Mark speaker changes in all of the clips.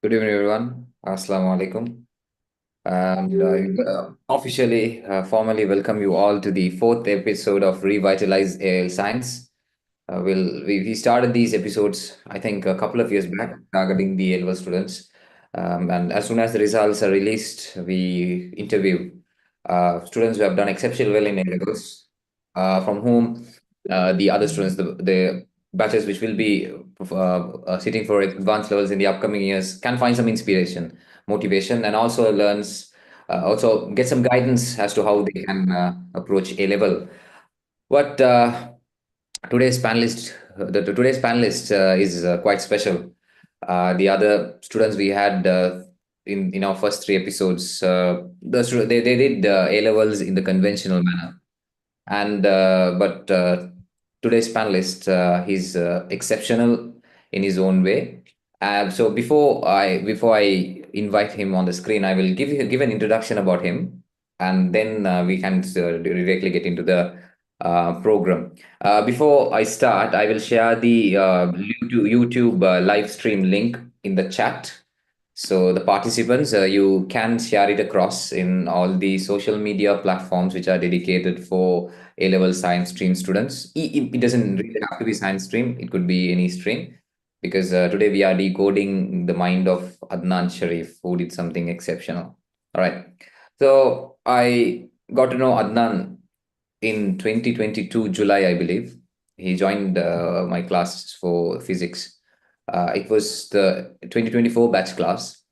Speaker 1: Good evening, everyone. Assalamu alaikum. And officially, formally welcome you all to the fourth episode of Revitalize ALSCience. We started these episodes, I think, a couple of years back, targeting the A-level students. And as soon as the results are released, we interview students who have done exceptionally well in A-levels, from whom the other students, the batches which will be sitting for advanced levels in the upcoming years, can find some inspiration, motivation, and also get some guidance as to how they can approach A-level. But today's panelist is quite special. The other students we had in our first three episodes, they did A levels in the conventional manner, and but today's panelist, he's exceptional in his own way. So before I invite him on the screen, I will give an introduction about him, and then we can directly get into the program. Before I start, I will share the YouTube live stream link in the chat. So the participants, you can share it across in all the social media platforms which are dedicated for A-level science stream students. It doesn't really have to be science stream. It could be any stream, because today we are decoding the mind of Adnan Sharif, who did something exceptional. All right. So I got to know Adnan in 2022 July, I believe. He joined my class for physics. It was the 2024 batch class,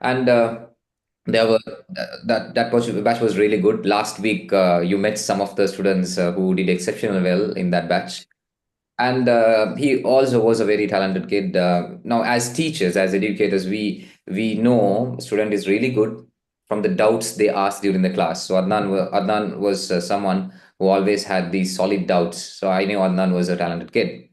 Speaker 1: and there were batch was really good. Last week, you met some of the students who did exceptionally well in that batch, and he also was a very talented kid. Now, as teachers, as educators, we know student is really good from the doubts they asked during the class. So Adnan was someone who always had these solid doubts. So I knew Adnan was a talented kid.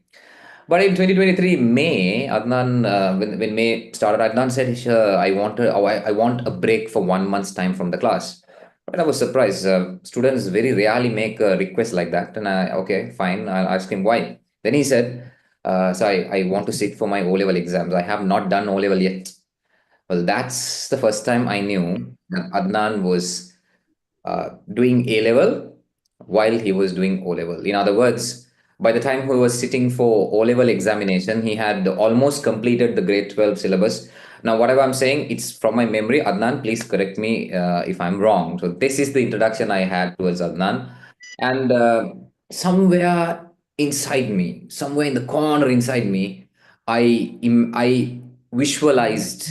Speaker 1: But in 2023 May, Adnan, when May started, Adnan said, I want a break for 1 month's time from the class. But I was surprised. Students very rarely make a request like that. And okay, fine. I'll ask him why. Then he said, I want to sit for my O-level exams. I have not done O-level yet. Well, that's the first time I knew that Adnan was doing A level while he was doing O level. In other words, by the time he was sitting for O level examination, he had almost completed the grade 12 syllabus. Now, whatever I'm saying, it's from my memory. Adnan, please correct me if I'm wrong. So, this is the introduction I had towards Adnan. And somewhere inside me, somewhere in the corner inside me, I visualized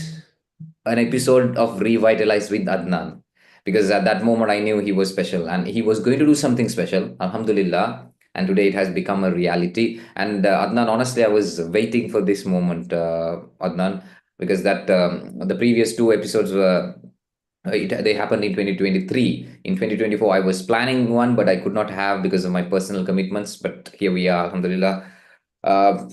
Speaker 1: an episode of Revitalize with Adnan, because at that moment I knew he was special and he was going to do something special. Alhamdulillah. And today it has become a reality. And Adnan, honestly, I was waiting for this moment, Adnan, because the previous two episodes were. They happened in 2023. In 2024, I was planning one, but I could not have because of my personal commitments. But here we are, Alhamdulillah. Uh,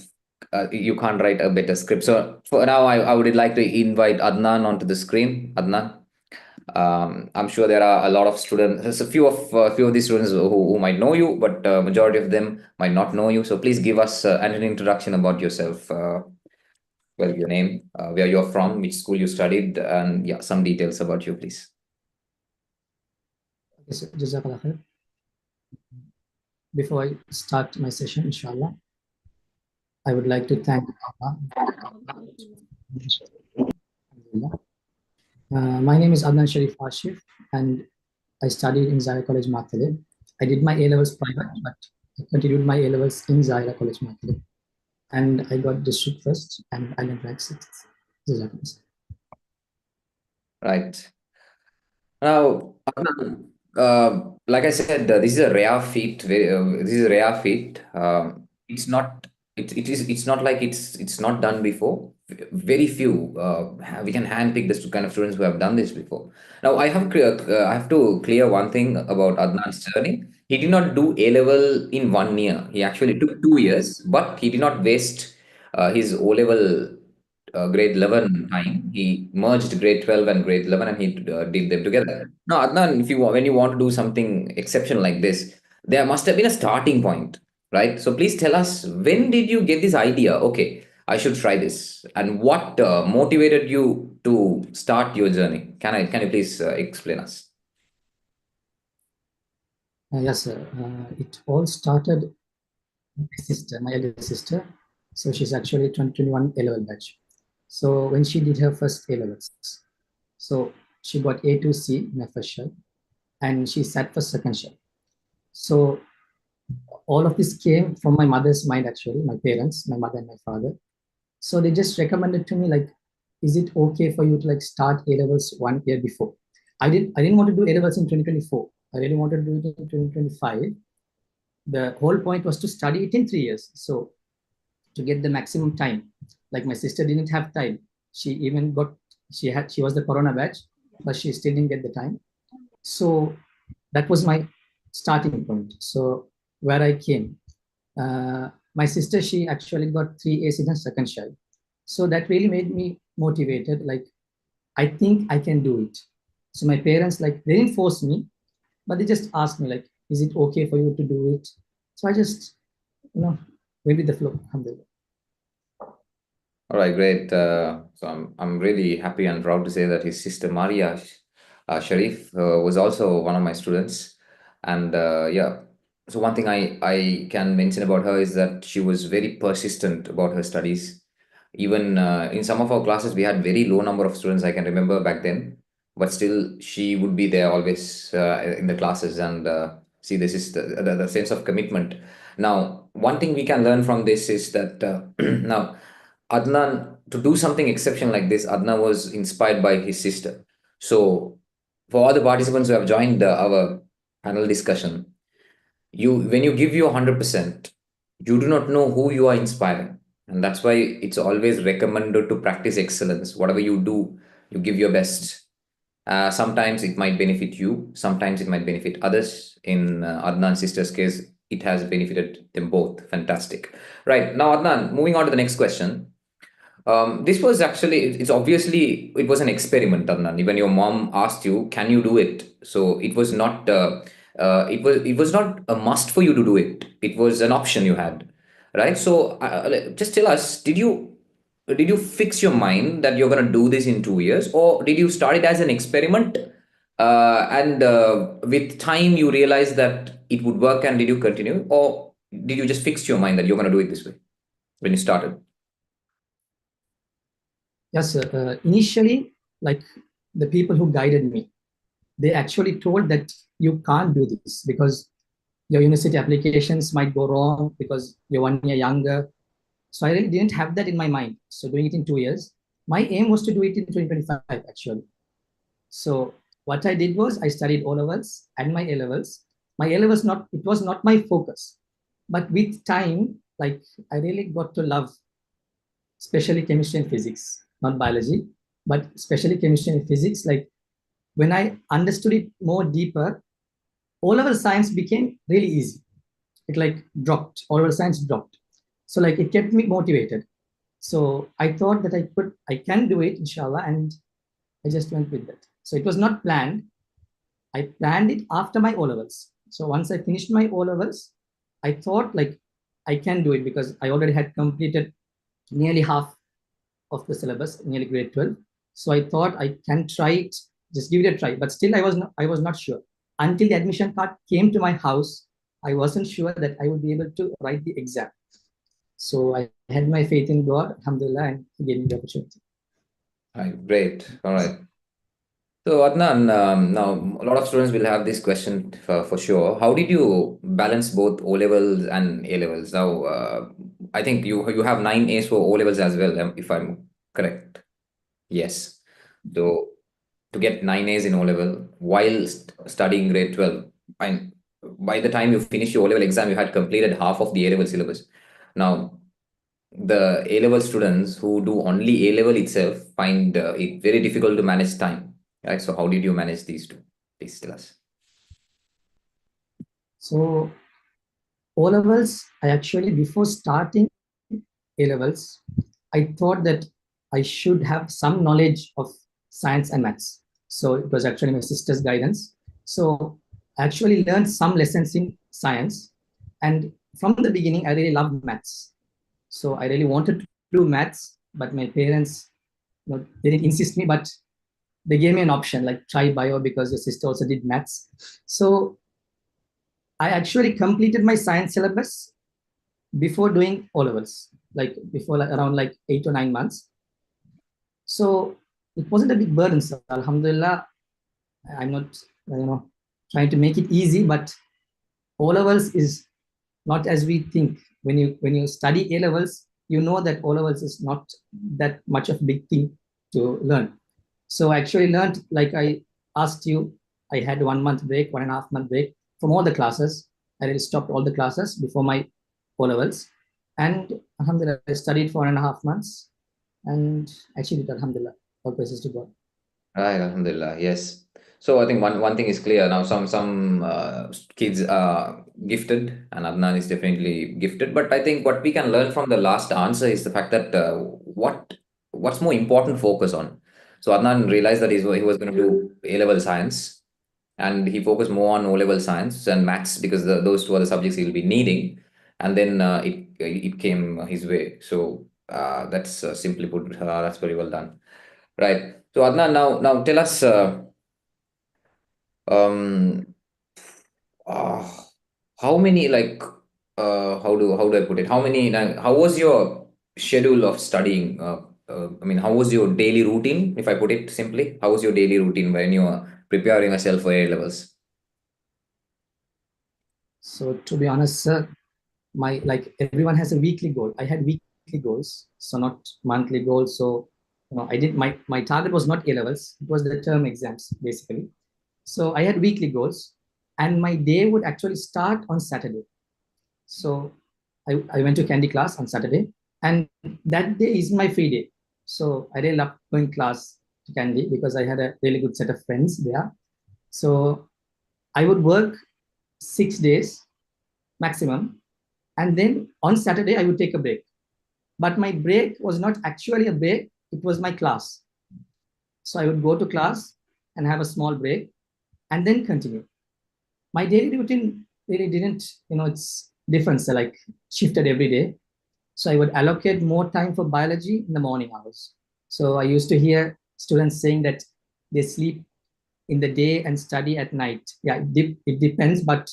Speaker 1: you can't write a better script. So for now, I would like to invite Adnan onto the screen. Adnan, I'm sure there are a lot of students. There's a few of these students who might know you, but majority of them might not know you. So please give us an introduction about yourself. Well, your name, where you're from, which school you studied, and yeah, some details about you, please.
Speaker 2: Okay, so Jazakallah khair. Before I start my session, inshallah, I would like to thank Allah. My name is Adnan Sharif Ashif, and I studied in Zahra College, Matale. I did my A-levels private, but I continued my A-levels in Zahra College, Matale. And I got district first, and I went rank sixth. Jazakallah.
Speaker 1: Right. Now, Adnan, like I said, this is a rare feat. This is a rare feat. It's not. It's not like it's not done before. Very few. We can handpick the kind of students who have done this before. Now, I have to clear one thing about Adnan's journey. He did not do A level in 1 year. He actually took 2 years, but he did not waste his O level grade 11 time. He merged grade 12 and grade 11, and he did them together. Now, Adnan, when you want to do something exceptional like this, there must have been a starting point, right? So please tell us, when did you get this idea? Okay, I should try this. And what motivated you to start your journey? Can you please explain us?
Speaker 2: Yes, sir. It all started with my sister, my elder sister. So she's actually 2021 A-level batch. So when she did her first A-levels, so she got A to C in her first shell, and she sat for second shell. So all of this came from my mother's mind, actually, my parents, my mother and my father. So they just recommended to me, like, is it okay for you to like start A-levels 1 year before? I didn't want to do A-levels in 2024. I really wanted to do it in 2025. The whole point was to study it in 3 years. So to get the maximum time. Like my sister didn't have time. She even got she was the corona batch, but she still didn't get the time. So that was my starting point. So where I came, my sister, she actually got 3 A's in her second child. So that really made me motivated. Like, I think I can do it. So my parents, like, they didn't force me, but they just asked me, like, is it okay for you to do it? So I just, went with the flow. Alhamdulillah.
Speaker 1: All right, great. So I'm really happy and proud to say that his sister Maria Sharif was also one of my students, and yeah. So one thing I can mention about her is that she was very persistent about her studies. Even in some of our classes, we had very low number of students. I can remember back then, but still she would be there always in the classes and see this is the sense of commitment. Now, one thing we can learn from this is that now Adnan, to do something exceptional like this, Adnan was inspired by his sister. So, for all the participants who have joined our panel discussion, you when you give your 100%, you do not know who you are inspiring, and that's why it's always recommended to practice excellence. Whatever you do, you give your best. Sometimes it might benefit you, sometimes it might benefit others. In Adnan's sister's case, it has benefited them both. Fantastic. Right now, Adnan, moving on to the next question. This was actually, it's obviously, it was an experiment, Adnan. When your mom asked you, can you do it? So it was not, it was not a must for you to do it. It was an option you had, right? So just tell us, did you fix your mind that you're going to do this in 2 years, or did you start it as an experiment? And with time, you realized that it would work, and did you continue, or did you just fix your mind that you're going to do it this way when you started?
Speaker 2: Yes, sir. Initially, like the people who guided me, they actually told that you can't do this because your university applications might go wrong because you're 1 year younger. So I really didn't have that in my mind. So doing it in 2 years, my aim was to do it in 2025 actually. So what I did was I studied O levels and my A levels. My A levels not it was not my focus, but with time, like I really got to love, especially chemistry and physics, not biology, but especially chemistry and physics. Like when I understood it more deeper, all of our science became really easy. It like dropped, all of our science dropped. So like it kept me motivated. So I thought that I can do it, inshallah, and I just went with that. So it was not planned. I planned it after my O levels. So once I finished my O levels, I thought like I can do it because I already had completed nearly half of the syllabus, nearly grade 12. So I thought I can try it, just give it a try. But still, I was not sure until the admission card came to my house. I wasn't sure that I would be able to write the exam. So I had my faith in God, alhamdulillah, and He gave me the opportunity.
Speaker 1: All right, great. All right. So, Adnan, now a lot of students will have this question for sure. How did you balance both O levels and A levels? Now, I think you have 9 A's for O levels as well, if I'm correct. Yes. So, to get 9 A's in O level while studying grade 12, and by the time you finish your O level exam, you had completed half of the A level syllabus. Now, the A level students who do only A level itself find it very difficult to manage time, right? So, how did you manage these two? Please tell us.
Speaker 2: So O levels, I actually before starting A levels, I thought that I should have some knowledge of science and maths. So it was actually my sister's guidance. So I actually learned some lessons in science. And from the beginning, I really loved maths. So I really wanted do maths, but my parents, they didn't insist me, but they gave me an option like try bio because your sister also did maths. So I actually completed my science syllabus before doing O levels, like before around like 8 or 9 months. So it wasn't a big burden. So Alhamdulillah, I'm not, trying to make it easy, but O levels is not as we think. When you study A levels, you know that O levels is not that much of a big thing to learn. So I actually learned, like I asked you, I had 1 month break, 1.5 month break from all the classes. I really stopped all the classes before my O levels. And Alhamdulillah, I studied for 1.5 months and achieved it, Alhamdulillah. All praises to God.
Speaker 1: Right, alhamdulillah, yes. So I think one thing is clear now. Some kids are gifted, and Adnan is definitely gifted. But I think what we can learn from the last answer is the fact that what's more important focus on. So Adnan realized that he was going to do A level science, and he focused more on O level science and maths because those two are the subjects he'll be needing. And then it came his way. So that's simply put, that's very well done. Right. So Adnan, now tell us, um, uh, how many like how do I put it? How was your schedule of studying? I mean, how was your daily routine? If I put it simply, how was your daily routine when you were preparing yourself for A levels?
Speaker 2: So to be honest, sir, my like everyone has a weekly goal. I had weekly goals, so not monthly goals. So I did my target was not A levels; it was the term exams basically. So I had weekly goals, and my day would actually start on Saturday. So I went to candy class on Saturday, and that day is my free day. So I really love going class to candy because I had a really good set of friends there. So I would work 6 days maximum, and then on Saturday I would take a break. But my break was not actually a break; it was my class. So I would go to class and have a small break, and then continue. My daily routine really didn't, it's different. So like shifted every day. So I would allocate more time for biology in the morning hours. So I used to hear students saying that they sleep in the day and study at night. Yeah, it depends, but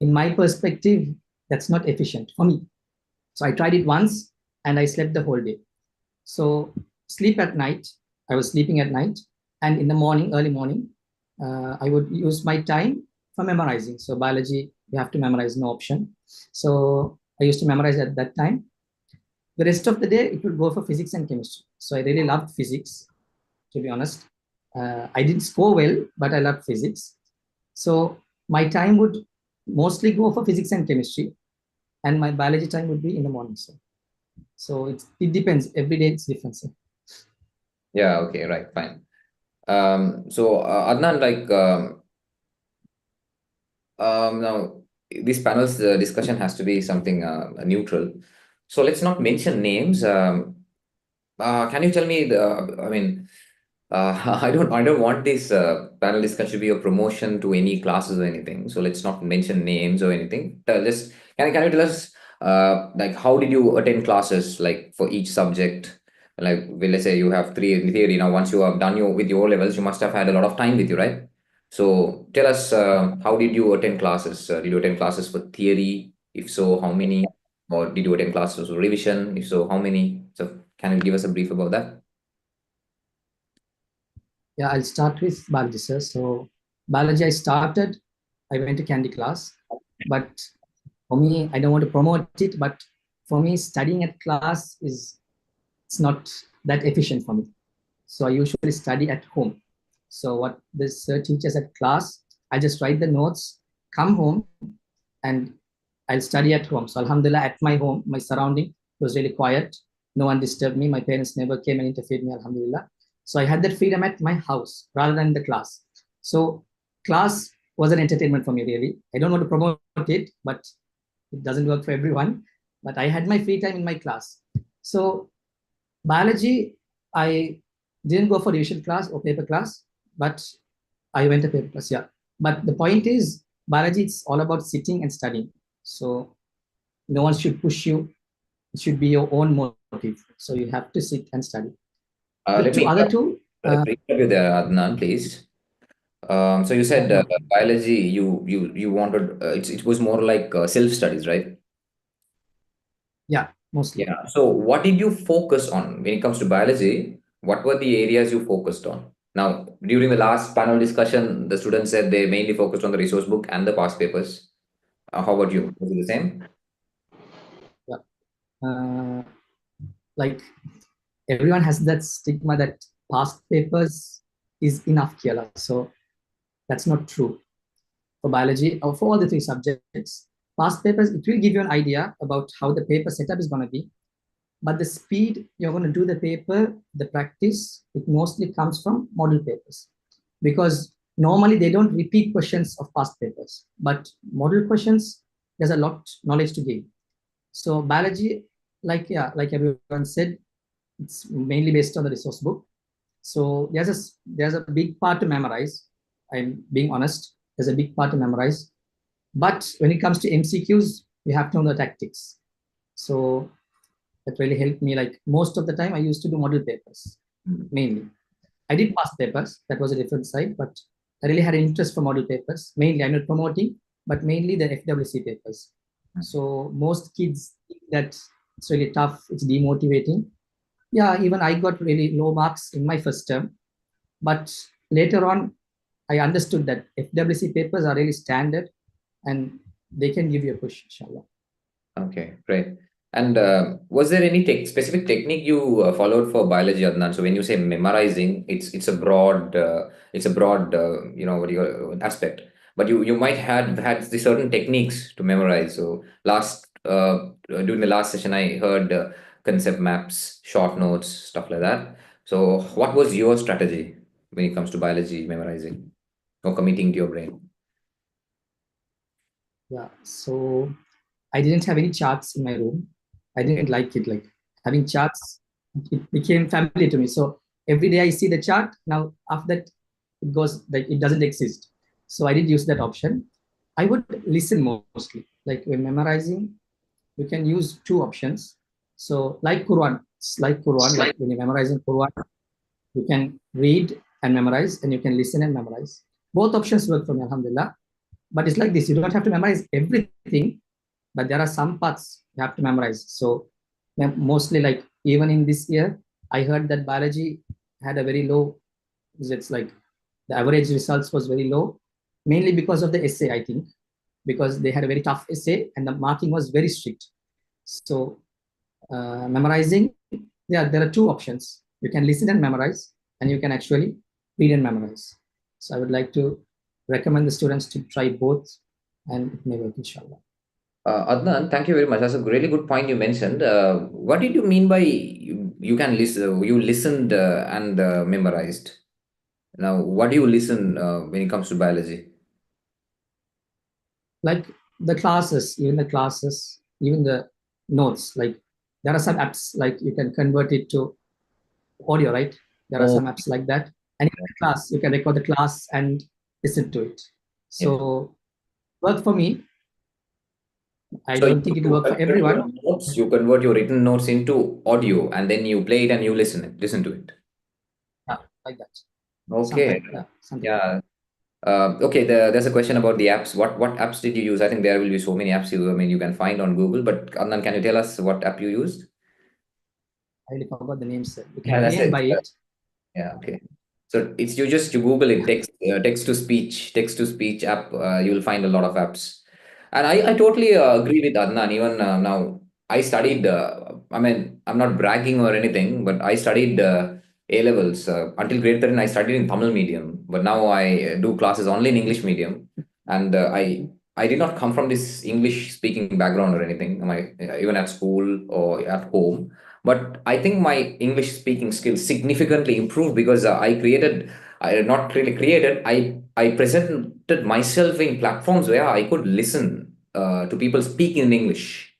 Speaker 2: in my perspective, that's not efficient for me. So I tried it once and I slept the whole day. So sleep at night, I was sleeping at night, and in the morning, early morning, I would use my time for memorizing. So biology, you have to memorize, no option. So I used to memorize at that time. The rest of the day, it would go for physics and chemistry. So I really loved physics, to be honest. I didn't score well, but I loved physics. So my time would mostly go for physics and chemistry, and my biology time would be in the morning. So it depends. Every day it's different. So.
Speaker 1: Yeah. Okay. Right. Fine. So Adnan, like now this panel's discussion has to be something neutral. So let's not mention names. Can you tell me I mean, I don't want this panel discussion to be a promotion to any classes or anything. So let's not mention names or anything. Just can you tell us like how did you attend classes like for each subject? Like well, let's say you have three in theory. Now once you have done your with your levels, you must have had a lot of time with you, right? So tell us how did you attend classes? Did you attend classes for theory? If so, how many? Or did you attend classes for revision? If so, how many? So can you give us a brief about that?
Speaker 2: Yeah, I'll start with biology, sir. So biology, I went to candy class, but for me, I don't want to promote it, but for me, studying at class it's not that efficient for me. So I usually study at home. So what this teaches at class, I just write the notes, come home, and I'll study at home. So Alhamdulillah, at my home, my surrounding was really quiet. No one disturbed me. My parents never came and interfered me, Alhamdulillah. So I had that freedom at my house rather than the class. So class was an entertainment for me, really. I don't want to promote it, but it doesn't work for everyone. But I had my free time in my class. So biology, I didn't go for revision class or paper class, but I went to paper class, yeah. But the point is, biology, it's all about sitting and studying. So no one should push you. It should be your own motive. So you have to sit and study. The
Speaker 1: Let
Speaker 2: two
Speaker 1: me
Speaker 2: other two,
Speaker 1: interrupt you there, Adnan, please. So you
Speaker 2: yeah,
Speaker 1: said
Speaker 2: no,
Speaker 1: biology. You wanted it was more like self studies, right?
Speaker 2: yeah, mostly.
Speaker 1: Yeah. So what did you focus on when it comes to biology? What were the areas you focused on? Now, during the last panel discussion, the students said they mainly focused on the resource book and the past papers. How about you? Was it the same?
Speaker 2: Yeah. Uh, like everyone has that stigma that past papers is enough here. So that's not true for biology or for all the three subjects. Past papers, it will give you an idea about how the paper setup is going to be, but the speed you're going to do the paper, the practice, it mostly comes from model papers, because normally they don't repeat questions of past papers, but model questions, there's a lot knowledge to gain. So biology, like everyone said, it's mainly based on the resource book. So there's a big part to memorize. I'm being honest. There's a big part to memorize. But when it comes to MCQs, you have to know the tactics. So that really helped me. Like most of the time, I used to do model papers
Speaker 1: Mm.
Speaker 2: mainly. I did past papers. That was a different side, but I really had an interest for model papers. Mainly, I'm not promoting, but mainly the FWC papers. So most kids think that it's really tough. It's demotivating. Yeah, even I got really low marks in my first term, but later on, I understood that FWC papers are really standard and they can give you a push, inshallah.
Speaker 1: Okay, great. And was there any specific technique you followed for biology, Adnan? So when you say memorizing, it's a broad, what do you aspect. But you might have had the certain techniques to memorize. So during the last session, I heard concept maps, short notes, stuff like that. So what was your strategy when it comes to biology memorizing or committing to your brain?
Speaker 2: Yeah, so I didn't have any charts in my room. I
Speaker 1: Okay.
Speaker 2: didn't like it. Like having charts, it became familiar to me. So every day I see the chart. Now after that, it goes like it doesn't exist. So I did use that option. I would listen mostly. Like when memorizing, you can use two options. So like Quran, it's like Quran. Like when you're memorizing Quran, you can read and memorize, and you can listen and memorize. Both options work for me, Alhamdulillah. But it's like this: you don't have to memorize everything, but there are some parts you have to memorize. So mostly, like even in this year, I heard that biology had a very low. It's like the average results was very low, mainly because of the essay, I think, because they had a very tough essay and the marking was very strict. So memorizing, yeah, there are two options. You can listen and memorize, and you can actually read and memorize. So I would like to recommend the students to try both, and it may work, inshallah.
Speaker 1: Adnan, thank you very much. That's a really good point you mentioned. What did you mean by you can listen? You listened and memorized. Now, what do you listen when it comes to biology?
Speaker 2: Like the classes, even the notes. Like there are some apps like you can convert it to audio, right? There are
Speaker 1: Oh,
Speaker 2: some apps like that, and in the class you can record the class and listen to it.
Speaker 1: yeah.
Speaker 2: So work for me. I
Speaker 1: So
Speaker 2: don't think it will
Speaker 1: you
Speaker 2: work for
Speaker 1: convert your
Speaker 2: everyone.
Speaker 1: notes, you convert your written notes into audio, and then you play it and you listen to it.
Speaker 2: Yeah, like that.
Speaker 1: Okay.
Speaker 2: Sometimes, yeah, something.
Speaker 1: Yeah. Okay. There's a question about the apps. What apps did you use? I think there will be so many apps you can find on Google. But Adnan, can you tell us what app you used?
Speaker 2: I really forgot the names. You
Speaker 1: Yeah,
Speaker 2: can
Speaker 1: that's
Speaker 2: pay and
Speaker 1: it.
Speaker 2: buy it.
Speaker 1: Yeah, okay. So it's you Google it text to speech app. You'll find a lot of apps, and I totally agree with Adnan. Even now, I studied. I mean, I'm not bragging or anything, but I studied A levels until grade 13. I studied in Tamil medium, but now I do classes only in English medium, and I did not come from this English speaking background or anything. Even at school or at home, but I think my English speaking skills significantly improved because I not really created, I presented myself in platforms where I could listen to people speak in English.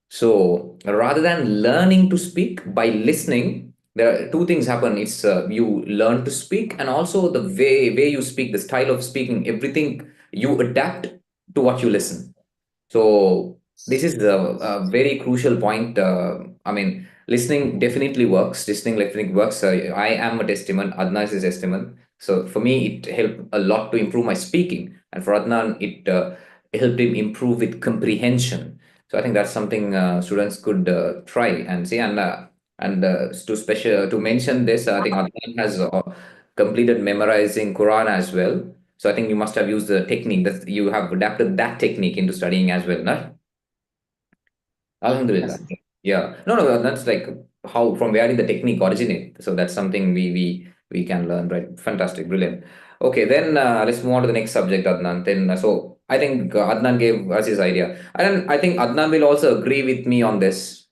Speaker 1: So rather than learning to speak by listening, there are two things happen. It's you learn to speak, and also the way you speak, the style of speaking, everything you adapt to what you listen. So this is a very crucial point. I mean, listening definitely works. Listening definitely works. I am a testament. Adnan is a testament. So for me, it helped a lot to improve my speaking, and for Adnan, it helped him improve with comprehension. So I think that's something students could try and see. And to mention this, I think Adnan has completed memorizing Quran as well. So I think you must have used the technique that you have adapted that technique into studying as well, no? Alhamdulillah.
Speaker 2: Yes.
Speaker 1: Yeah. No, no, that's like how from where did the technique originate? So that's something we can learn, right? Fantastic, brilliant. Okay, then let's move on to the next subject, Adnan. Then so I think Adnan gave us his idea, and I think Adnan will also agree with me on this.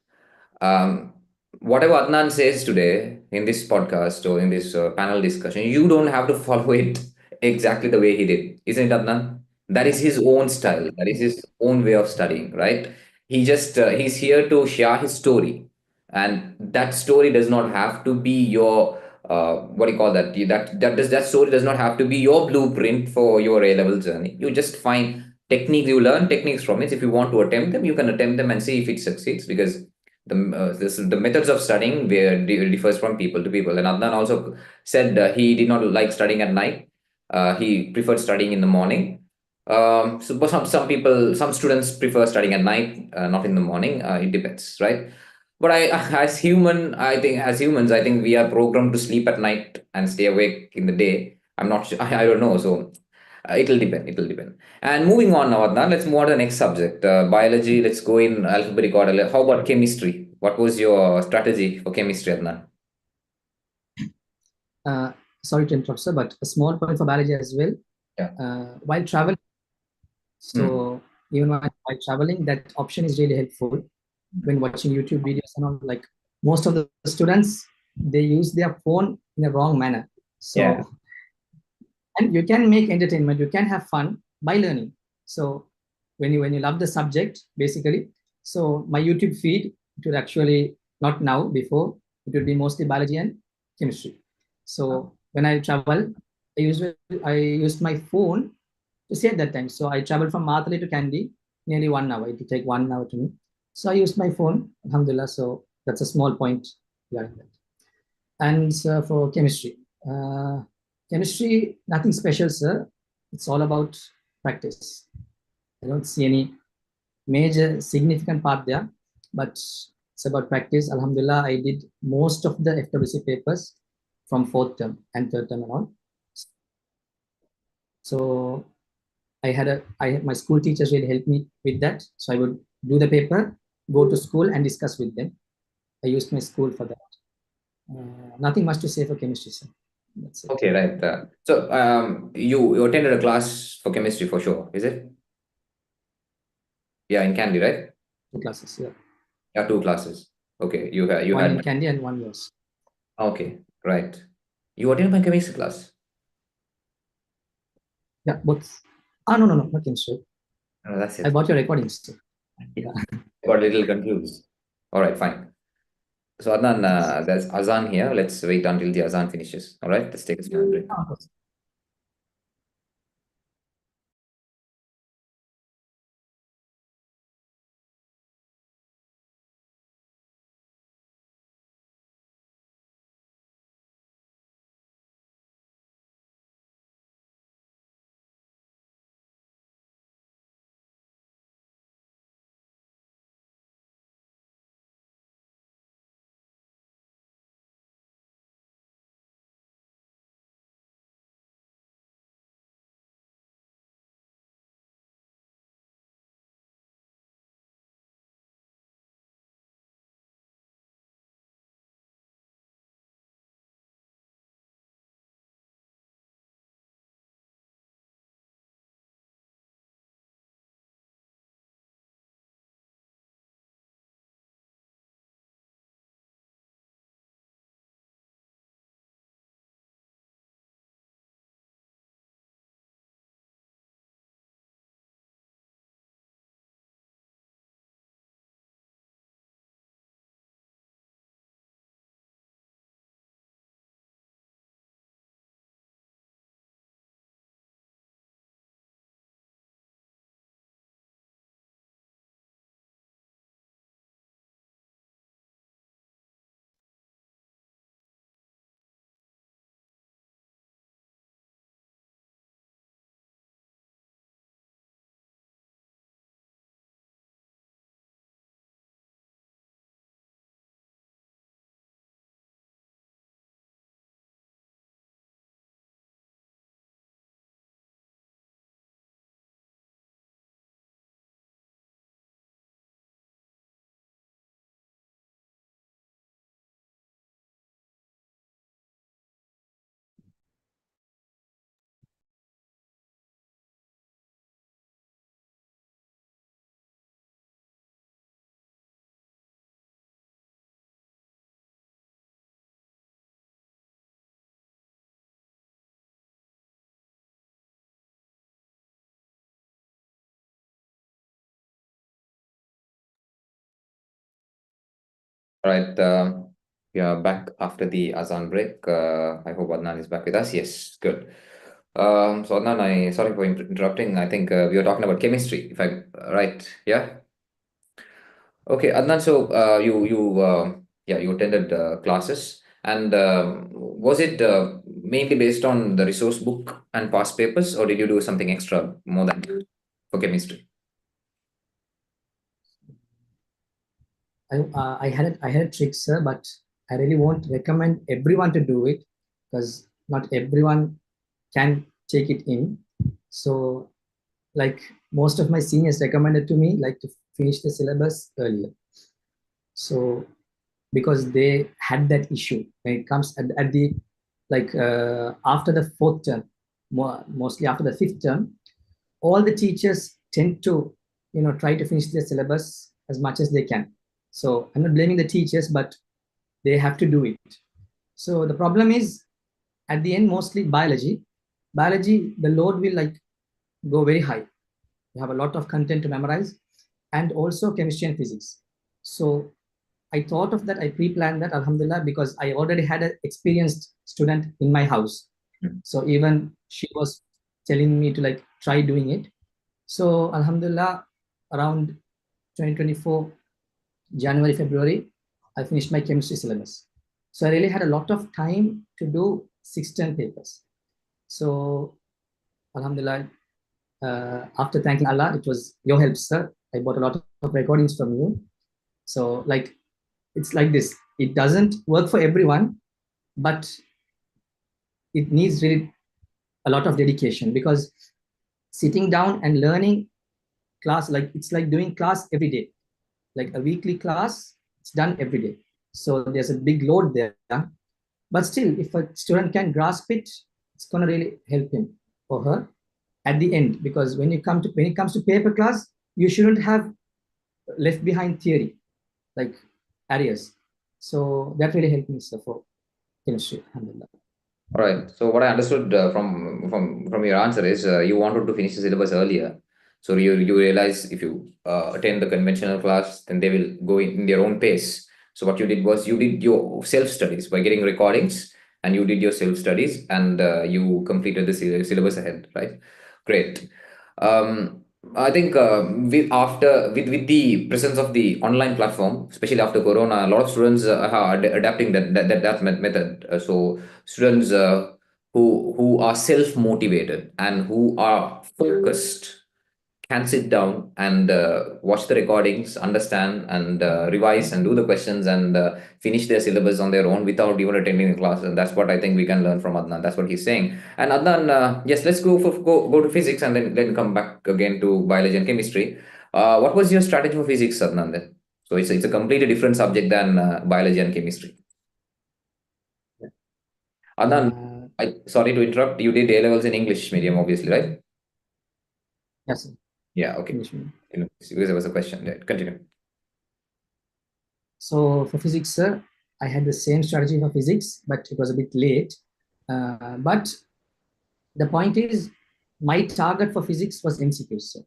Speaker 1: um, Whatever Adnan says today in this podcast or in this panel discussion, you don't have to follow it exactly the way he did, isn't it, Adnan? That is his own style. That is his own way of studying, right? He's here to share his story, and that story does not have to be your what do you call that? That story does not have to be your blueprint for your A level journey. You just find techniques, you learn techniques from it. If you want to attempt them, you can attempt them and see if it succeeds, because the methods of studying differs from people to people. And Adnan also said he did not like studying at night. He preferred studying in the morning. So, but some people, some students prefer studying at night, not in the morning. It depends, right? But as humans, I think we are programmed to sleep at night and stay awake in the day. I'm not sure. I don't know. So it'll depend. It'll depend. And moving on now, Adnan, let's move on to the next subject. Biology. Let's go in alphabetic order. How about chemistry? What was your strategy for chemistry, Adnan?
Speaker 2: Uh, Sorry to interrupt, sir, but a small point for biology as well.
Speaker 1: Yeah.
Speaker 2: While traveling,
Speaker 1: Hmm.
Speaker 2: so even while traveling, that option is really helpful when watching YouTube videos and all. Like most of the students, they use their phone in a wrong manner.
Speaker 1: Yeah.
Speaker 2: So, and you can make entertainment, you can have fun by learning. So when you love the subject, basically, so my YouTube feed, it would actually, not now, before, it would be mostly biology and chemistry. So when I travel, I used my phone to save that time. So I traveled from Mathali to Kandy, nearly 1 hour. It would take 1 hour to me. So I used my phone, alhamdulillah. So that's a small point regarding that. And for chemistry, chemistry, nothing special, sir. It's all about practice. I don't see any major significant part there, but it's about practice. Alhamdulillah, I did most of the FWC papers from fourth term and third term and all. So my school teachers really helped me with that. So I would do the paper, go to school and discuss with them. I used my school for that. Nothing much to say for chemistry, sir. That's it.
Speaker 1: Okay, right. So you attended a class for chemistry for sure, is it? Yeah, in Candy, right?
Speaker 2: Two classes, yeah.
Speaker 1: Yeah, two classes. Okay, you
Speaker 2: One in
Speaker 1: had.
Speaker 2: Candy and one yours.
Speaker 1: Okay, right. You attended my chemistry class.
Speaker 2: Yeah, both. Ah, no, no, no, not chemistry.
Speaker 1: Oh, that's
Speaker 2: I
Speaker 1: it.
Speaker 2: bought your recordings, sir.
Speaker 1: Yeah.
Speaker 2: Yeah.
Speaker 1: I got a little confused. All right, fine. So Adnan, there's Azan here. Let's wait until the Azan finishes. All right, let's take a small break.
Speaker 2: Ah,
Speaker 1: All right. We are back after the Azan break. I hope Adnan is back with us. Yes, good. So Adnan, sorry for interrupting. I think we were talking about chemistry. If I right, yeah. Okay, Adnan. So you attended classes, and was it mainly based on the resource book and past papers, or did you do something extra more than for chemistry?
Speaker 2: I had a trick, sir, but I really won't recommend everyone to do it because not everyone can take it in. So, like most of my seniors recommended to me, like to finish the syllabus earlier. So, because they had that issue when it comes at the after the fourth term, mostly after the fifth term, all the teachers tend to try to finish their syllabus as much as they can. So I'm not blaming the teachers, but they have to do it. So the problem is at the end, mostly biology, the load will like go very high. You have a lot of content to memorize, and also chemistry and physics. So I thought of that, I pre-planned that, alhamdulillah, because I already had an experienced student in my house. So even she was telling me to like try doing it. So alhamdulillah, around 2024, January, February, I finished my chemistry syllabus. So I really had a lot of time to do 6 term papers. So alhamdulillah, after thanking Allah, it was your help, sir. I bought a lot of recordings from you. So like, it's like this. It doesn't work for everyone, but it needs really a lot of dedication, because sitting down and learning class, like it's like doing class every day, like a weekly class, it's done every day. So there's a big load there. But still, if a student can grasp it, it's gonna really help him or her at the end. Because when it comes to paper class, you shouldn't have left behind theory, like areas. So that really helped me, sir, for chemistry. Alhamdulillah.
Speaker 1: All right. So what I understood from your answer is you wanted to finish the syllabus earlier. So you realize if you attend the conventional class, then they will go in their own pace. So what you did was you did your self studies by getting recordings, and you did your self studies, and you completed the syllabus ahead. Right. Great. I think with the presence of the online platform, especially after Corona, a lot of students are adapting that method. So students who are self motivated and who are focused can sit down and watch the recordings, understand and revise and do the questions and finish their syllabus on their own without even attending the class. And that's what I think we can learn from Adnan. That's what he's saying. And Adnan, yes, let's go to physics and then come back again to biology and chemistry. What was your strategy for physics, Adnan? Then? So it's a completely different subject than biology and chemistry. Adnan, sorry to interrupt. You did A levels in English medium, obviously, right?
Speaker 2: Yes, sir.
Speaker 1: Yeah. Okay. Because there was a question there. Continue.
Speaker 2: So for physics, sir, I had the same strategy for physics, but it was a bit late. But the point is, my target for physics was MCQs, sir.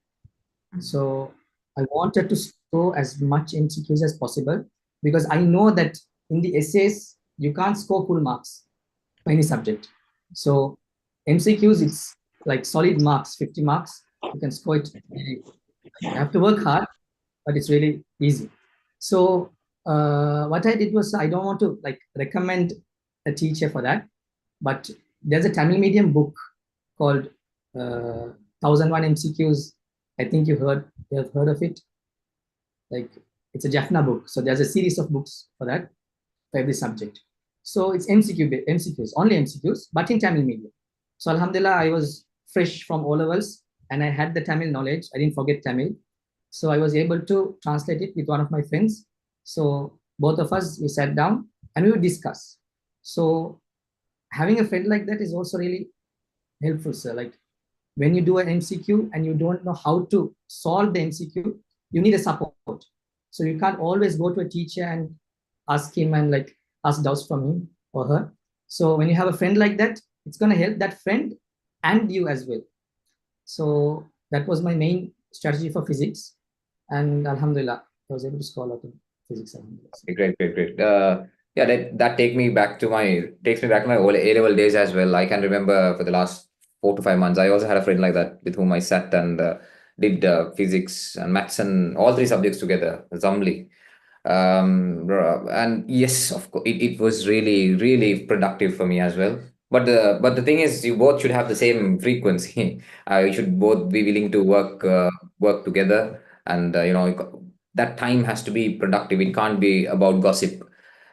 Speaker 2: So I wanted to score as much MCQs as possible, because I know that in the essays, you can't score full marks for any subject. So MCQs, it's like solid marks, 50 marks. You can score it. You have to work hard, but it's really easy. So what I did was, I don't want to like recommend a teacher for that, but there's a Tamil medium book called 1001 MCQs. I think you have heard of it. Like, it's a Jaffna book. So there's a series of books for that, for every subject. So it's MCQs, only MCQs, but in Tamil medium. So alhamdulillah, I was fresh from O levels and I had the Tamil knowledge. I didn't forget Tamil. So I was able to translate it with one of my friends. So both of us, we sat down and we would discuss. So having a friend like that is also really helpful, sir. Like, when you do an MCQ and you don't know how to solve the MCQ, you need a support. So you can't always go to a teacher and ask him and like ask doubts from him or her. So when you have a friend like that, it's going to help that friend and you as well. So that was my main strategy for physics. And alhamdulillah, I was able to score a lot of physics around it.
Speaker 1: Great, great, great. Yeah, that takes me back to my A level days as well. I can remember for the last 4 to 5 months, I also had a friend like that with whom I sat and did physics and maths and all three subjects together, Zamli. And yes, of course, it was really, really productive for me as well. But the thing is, you both should have the same frequency. You should both be willing to work together, and that time has to be productive. It can't be about gossip.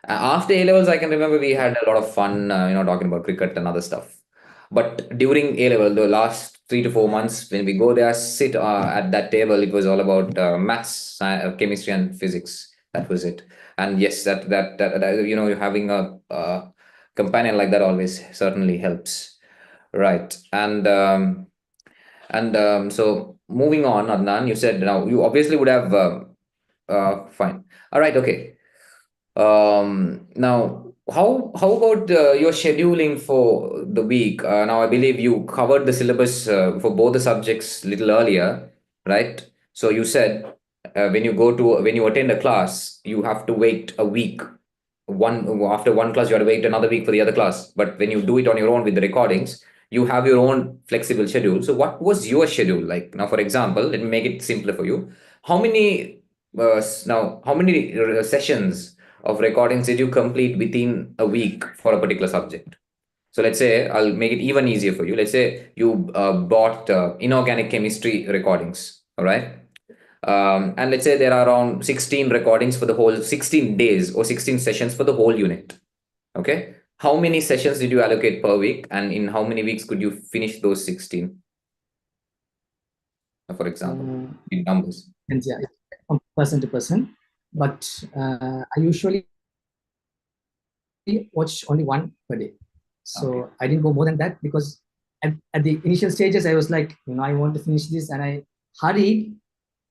Speaker 1: After A levels, I can remember we had a lot of fun, talking about cricket and other stuff. But during A level, the last 3 to 4 months, when we go there, sit at that table, it was all about maths, chemistry, and physics. That was it. And yes, having a companion like that always certainly helps. Right. And so moving on, Adnan, you said now you obviously would have fine. All right. Okay. Now, how about your scheduling for the week? Now, I believe you covered the syllabus for both the subjects little earlier, right? So you said when you attend a class, you have to wait a week. After one class, you have to wait another week for the other class. But when you do it on your own with the recordings, you have your own flexible schedule. So, what was your schedule like? Now, for example, let me make it simpler for you. How many how many sessions of recordings did you complete within a week for a particular subject? So let's say I'll make it even easier for you. Let's say you bought inorganic chemistry recordings, all right? And let's say there are around 16 recordings for the whole 16 days or 16 sessions for the whole unit. Okay. How many sessions did you allocate per week? And in how many weeks could you finish those 16, for example, in numbers?
Speaker 2: And yeah, from person to person. But I usually watch only one per day. So
Speaker 1: Okay.
Speaker 2: I didn't go more than that because at the initial stages, I was like, I want to finish this, and I hurried.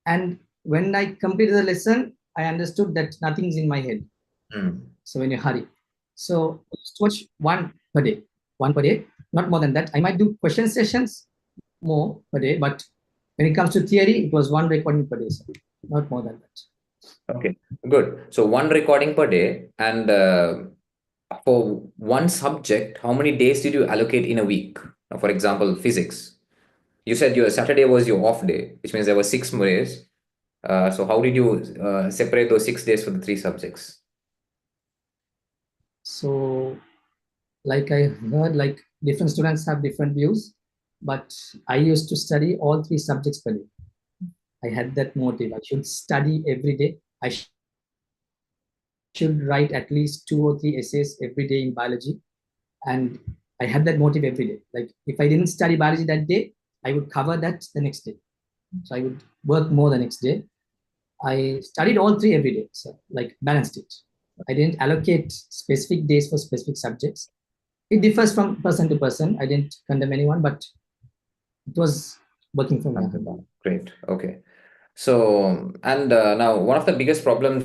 Speaker 2: And when I completed the lesson, I understood that nothing's in my head. So when you hurry, so just watch one per day, not more than that. I might do question sessions more per day, but when it comes to theory, it was one recording per day, so not more than that.
Speaker 1: Okay, good. So one recording per day, and for one subject, how many days did you allocate in a week? Now, for example, physics. You said your Saturday was your off day, which means there were 6 days. So how did you separate those 6 days for the three subjects?
Speaker 2: So, like I heard, like different students have different views, but I used to study all three subjects per day. I had that motive. I should study every day. I should write at least 2 or 3 essays every day in biology. And I had that motive every day. Like if I didn't study biology that day, I would cover that the next day. So I would work more the next day. I studied all three every day, so like balanced it. I didn't allocate specific days for specific subjects. It differs from person to person. I didn't condemn anyone, but it was working for me.
Speaker 1: Great. Okay. So, and now one of the biggest problems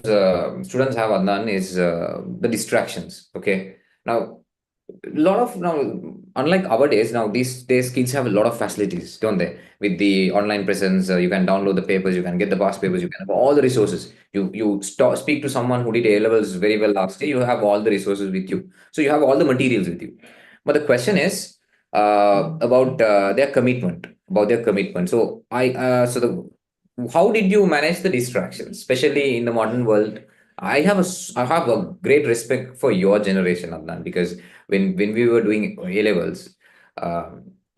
Speaker 1: students have, Adnan, is the distractions. Okay. Now, a lot of now, unlike our days, now these days kids have a lot of facilities, don't they? With the online presence, you can download the papers, you can get the past papers, you can have all the resources. Speak to someone who did A levels very well last year, you have all the resources with you. So you have all the materials with you. But the question is about their commitment. About their commitment. So how did you manage the distractions, especially in the modern world? I have a great respect for your generation, Adnan, because when we were doing A levels,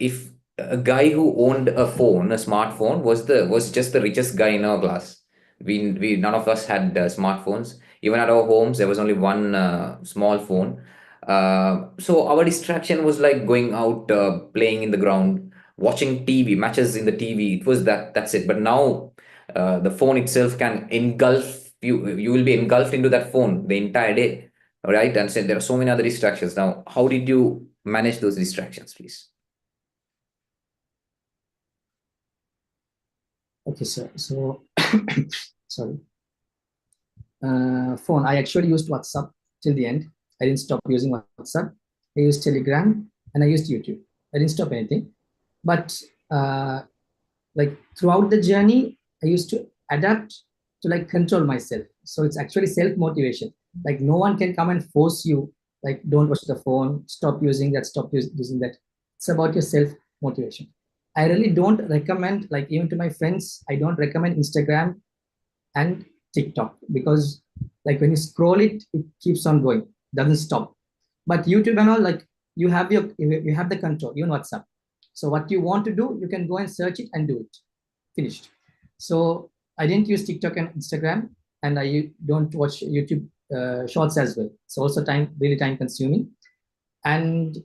Speaker 1: if a guy who owned a smartphone, was just the richest guy in our class. We none of us had smartphones. Even at our homes, there was only one small phone. So our distraction was like going out, playing in the ground, watching TV matches in the TV. It was that's it. But now the phone itself can engulf you. You will be engulfed into that phone the entire day, right? And so there are so many other distractions. Now, how did you manage those distractions, please?
Speaker 2: Okay, sir. So, sorry. Phone. I actually used WhatsApp till the end. I didn't stop using WhatsApp. I used Telegram and I used YouTube. I didn't stop anything. But like throughout the journey, I used to adapt to like control myself. So it's actually self motivation. Like no one can come and force you. Like don't watch the phone, stop using that, using that. It's about your self motivation. I really don't recommend, like even to my friends, I don't recommend Instagram and TikTok because like when you scroll it, it keeps on going, doesn't stop. But YouTube and all, like you have the control, even WhatsApp. So what you want to do, you can go and search it and do it. Finished. So I didn't use TikTok and Instagram, and I don't watch YouTube shorts as well. It's also really time consuming. And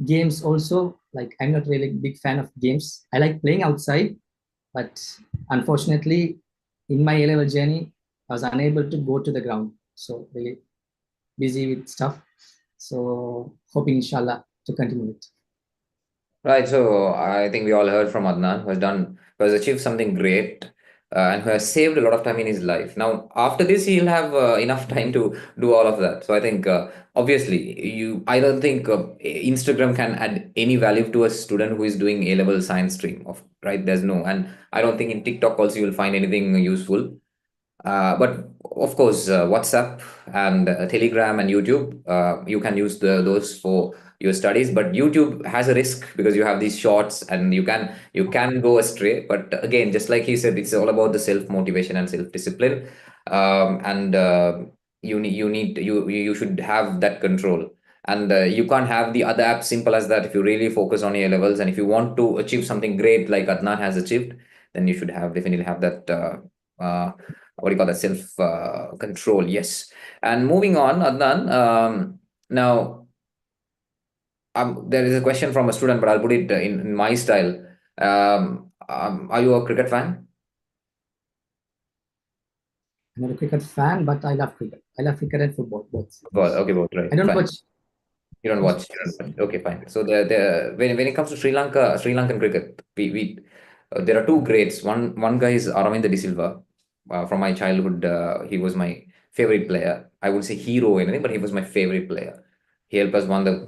Speaker 2: games also, like I'm not really a big fan of games. I like playing outside, but unfortunately, in my A-level journey, I was unable to go to the ground. So really busy with stuff. So hoping inshallah to continue it.
Speaker 1: Right. So I think we all heard from Adnan, who has achieved something great, and who has saved a lot of time in his life. Now, after this, he'll have enough time to do all of that. So I think, obviously, I don't think Instagram can add any value to a student who is doing A-level science stream. Right? There's no, and I don't think in TikTok also you'll find anything useful. But of course, WhatsApp and Telegram and YouTube, you can use those for your studies. But YouTube has a risk because you have these shorts, and you can go astray. But again, just like he said, it's all about the self motivation and self discipline, and you should have that control. And you can't have the other apps. Simple as that. If you really focus on your levels, and if you want to achieve something great like Adnan has achieved, then you should definitely have that. What do you call that, self control. Yes. And moving on, Adnan, now there is a question from a student, but I'll put it in my style. Are you a cricket fan?
Speaker 2: I'm not a cricket fan, but I love cricket. I love cricket and football both.
Speaker 1: Well, okay, both, right,
Speaker 2: I don't
Speaker 1: fine.
Speaker 2: watch.
Speaker 1: You don't watch. You don't watch. Okay, fine. So when it comes to Sri Lankan cricket, we there are two greats. One guy is Aravinda De Silva. From my childhood, he was my favorite player. I would say hero or anything, but he was my favorite player. He helped us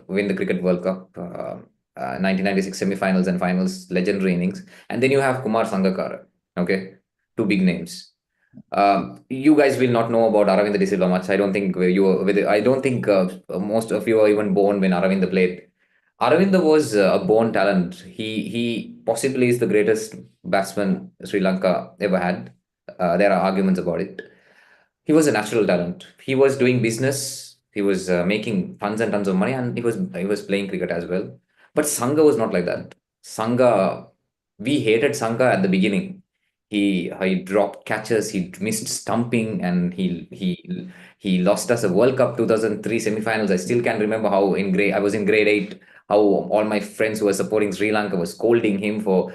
Speaker 1: win the Cricket World Cup, 1996 semi-finals and finals, legendary innings. And then you have Kumar Sangakkara. Okay, two big names. You guys will not know about Aravind De Silva much. I don't think I don't think most of you are even born when Aravind played. Aravind was a born talent. He possibly is the greatest batsman Sri Lanka ever had. There are arguments about it. He was a natural talent. He was doing business. He was making tons and tons of money, and he was playing cricket as well. But Sangha was not like that. Sangha, we hated Sangha at the beginning. He dropped catches. He missed stumping, and he lost us a World Cup 2003 semi-finals. I still can remember how I was in grade 8. How all my friends who were supporting Sri Lanka were scolding him for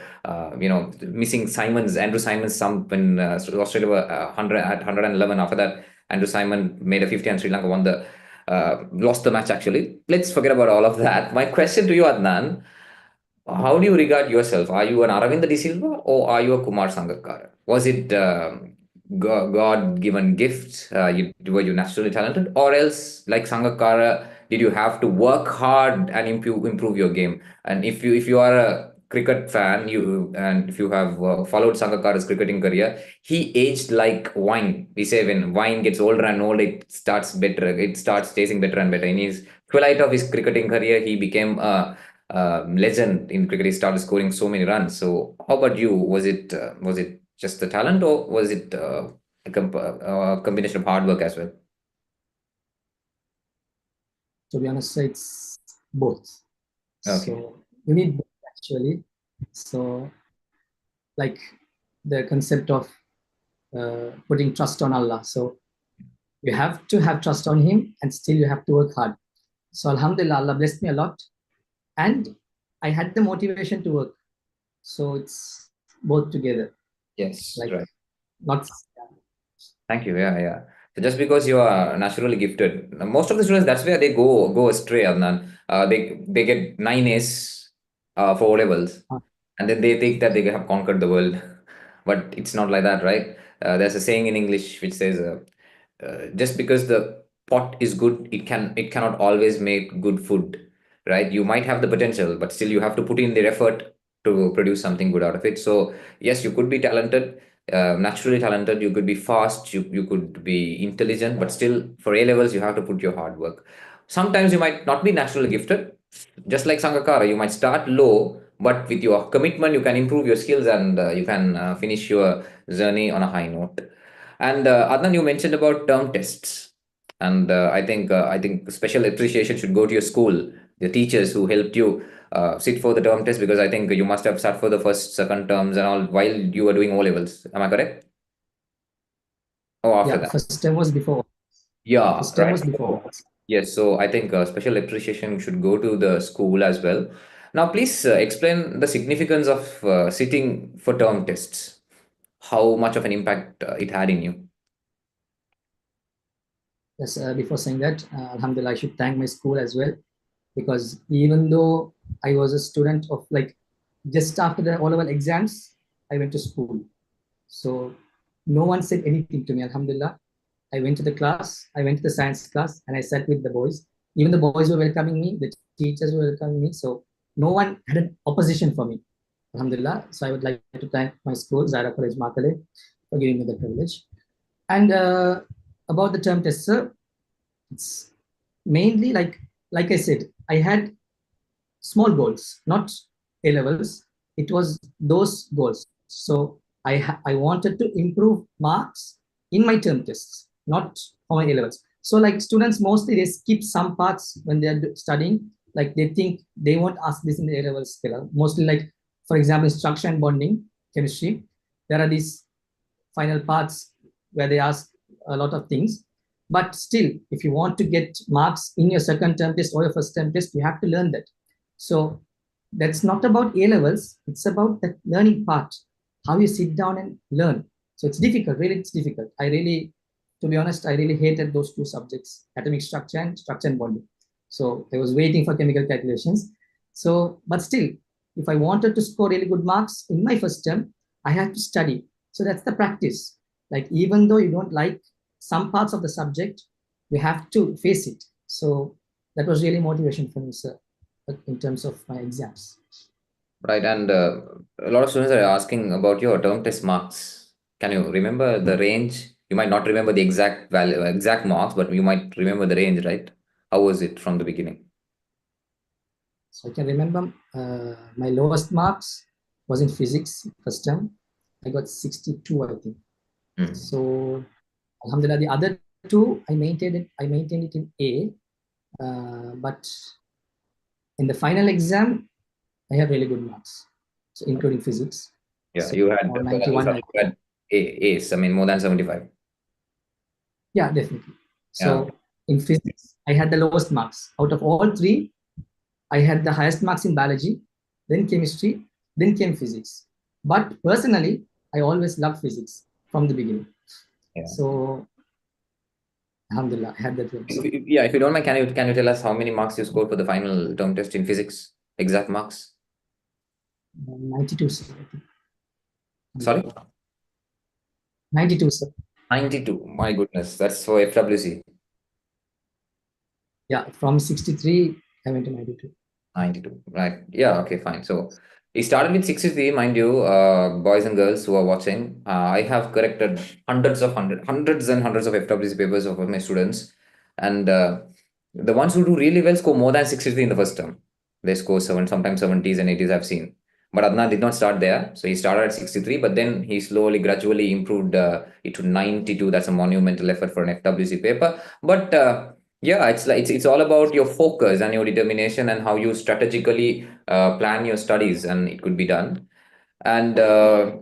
Speaker 1: missing Andrew Simon's stump when Australia were 100 at 111. After that, Andrew Simon made a 50 and Sri Lanka lost the match actually. Let's forget about all of that. My question to you, Adnan, how do you regard yourself? Are you an Aravinda De Silva or are you a Kumar Sangakkara? Was it God-given gift? Were you naturally talented, or else, like Sangakkara, did you have to work hard and improve your game? And if you are a cricket fan, and if you have followed Sangakkara's cricketing career, he aged like wine. We say when wine gets older and older, it starts better. It starts tasting better and better. In his twilight of his cricketing career, he became a legend in cricket. He started scoring so many runs. So, how about you? Was it just the talent, or was it a combination of hard work as well?
Speaker 2: To be honest, it's both.
Speaker 1: Okay.
Speaker 2: So you need both actually. So like the concept of putting trust on Allah. So you have to have trust on Him, and still you have to work hard. So Alhamdulillah, Allah blessed me a lot, and I had the motivation to work. So it's both together.
Speaker 1: Yes.
Speaker 2: Like
Speaker 1: Right.
Speaker 2: not.
Speaker 1: Thank you. Yeah, yeah. So just because you are naturally gifted, most of the students, that's where they go astray, Adnan. They get 9 A's for O levels, and then they think that they have conquered the world, but it's not like that, right? There's a saying in English which says, just because the pot is good, it cannot always make good food, right? You might have the potential, but still you have to put in the effort to produce something good out of it. So yes, you could be talented, naturally talented, you could be fast, you could be intelligent, but still for A levels, you have to put your hard work. Sometimes you might not be naturally gifted. Just like Sangakara, you might start low, but with your commitment, you can improve your skills and you can finish your journey on a high note. And Adnan, you mentioned about term tests, and I think special appreciation should go to your school, the teachers who helped you sit for the term test, because I think you must have sat for the first, second terms and all while you were doing O levels. Am I correct? Oh, after
Speaker 2: Yeah,
Speaker 1: that.
Speaker 2: first term was before.
Speaker 1: Yeah,
Speaker 2: First term
Speaker 1: right.
Speaker 2: was before.
Speaker 1: Yes, so I think special appreciation should go to the school as well. Now, please explain the significance of sitting for term tests. How much of an impact it had in you?
Speaker 2: Yes, before saying that, Alhamdulillah, I should thank my school as well, because even though I was a student of like just after the O-level exams, I went to school. So no one said anything to me, Alhamdulillah. I went to the class, I went to the science class, and I sat with the boys. Even the boys were welcoming me, the teachers were welcoming me. So no one had an opposition for me, Alhamdulillah. So I would like to thank my school, Zaira College Makale, for giving me the privilege. And about the term test, sir, it's mainly like I said, I had small goals, not A levels. It was those goals. So I wanted to improve marks in my term tests, not for my A levels. So like students mostly they skip some parts when they are studying. Like they think they won't ask this in the A levels. Mostly like for example, structure and bonding, chemistry. There are these final parts where they ask a lot of things. But still, if you want to get marks in your second term test or your first term test, you have to learn that. So that's not about A levels, it's about the learning part, how you sit down and learn. So it's difficult, really, it's difficult. To be honest, I really hated those two subjects, atomic structure and bonding. So I was waiting for chemical calculations. So, but still, if I wanted to score really good marks in my first term, I had to study. So that's the practice. Like even though you don't like some parts of the subject, you have to face it. So that was really motivation for me, sir, in terms of my exams.
Speaker 1: Right, and a lot of students are asking about your term test marks. Can you remember the range? You might not remember the exact value, exact marks, but you might remember the range, right? How was it from the beginning?
Speaker 2: So I can remember my lowest marks was in physics first term. I got 62, I think.
Speaker 1: Mm.
Speaker 2: So Alhamdulillah, the other two I maintained it in A. But in the final exam, I have really good marks, so including physics.
Speaker 1: Yeah,
Speaker 2: So
Speaker 1: you had
Speaker 2: or
Speaker 1: for general
Speaker 2: 91.
Speaker 1: subject, you had A's. I mean, more than 75.
Speaker 2: Yeah, definitely.
Speaker 1: Yeah.
Speaker 2: So in physics, I had the lowest marks. Out of all three, I had the highest marks in biology, then chemistry, then came physics. But personally, I always loved physics from the beginning.
Speaker 1: Yeah.
Speaker 2: So Alhamdulillah, I had that range.
Speaker 1: If you don't mind, can you tell us how many marks you scored for the final term test in physics? Exact marks?
Speaker 2: 92, sir.
Speaker 1: Sorry?
Speaker 2: 92, sir.
Speaker 1: 92. My goodness, that's for FWC.
Speaker 2: Yeah, from 63, I went to 92.
Speaker 1: 92. Right. Yeah, okay, fine. So he started with 63, mind you, boys and girls who are watching. I have corrected hundreds and hundreds of FWC papers of my students. And the ones who do really well score more than 63 in the first term. They score sometimes 70s and 80s I've seen. But Adnan did not start there. So he started at 63, but then he slowly, gradually improved it to 92. That's a monumental effort for an FWC paper. But yeah, it's all about your focus and your determination and how you strategically plan your studies, and it could be done. And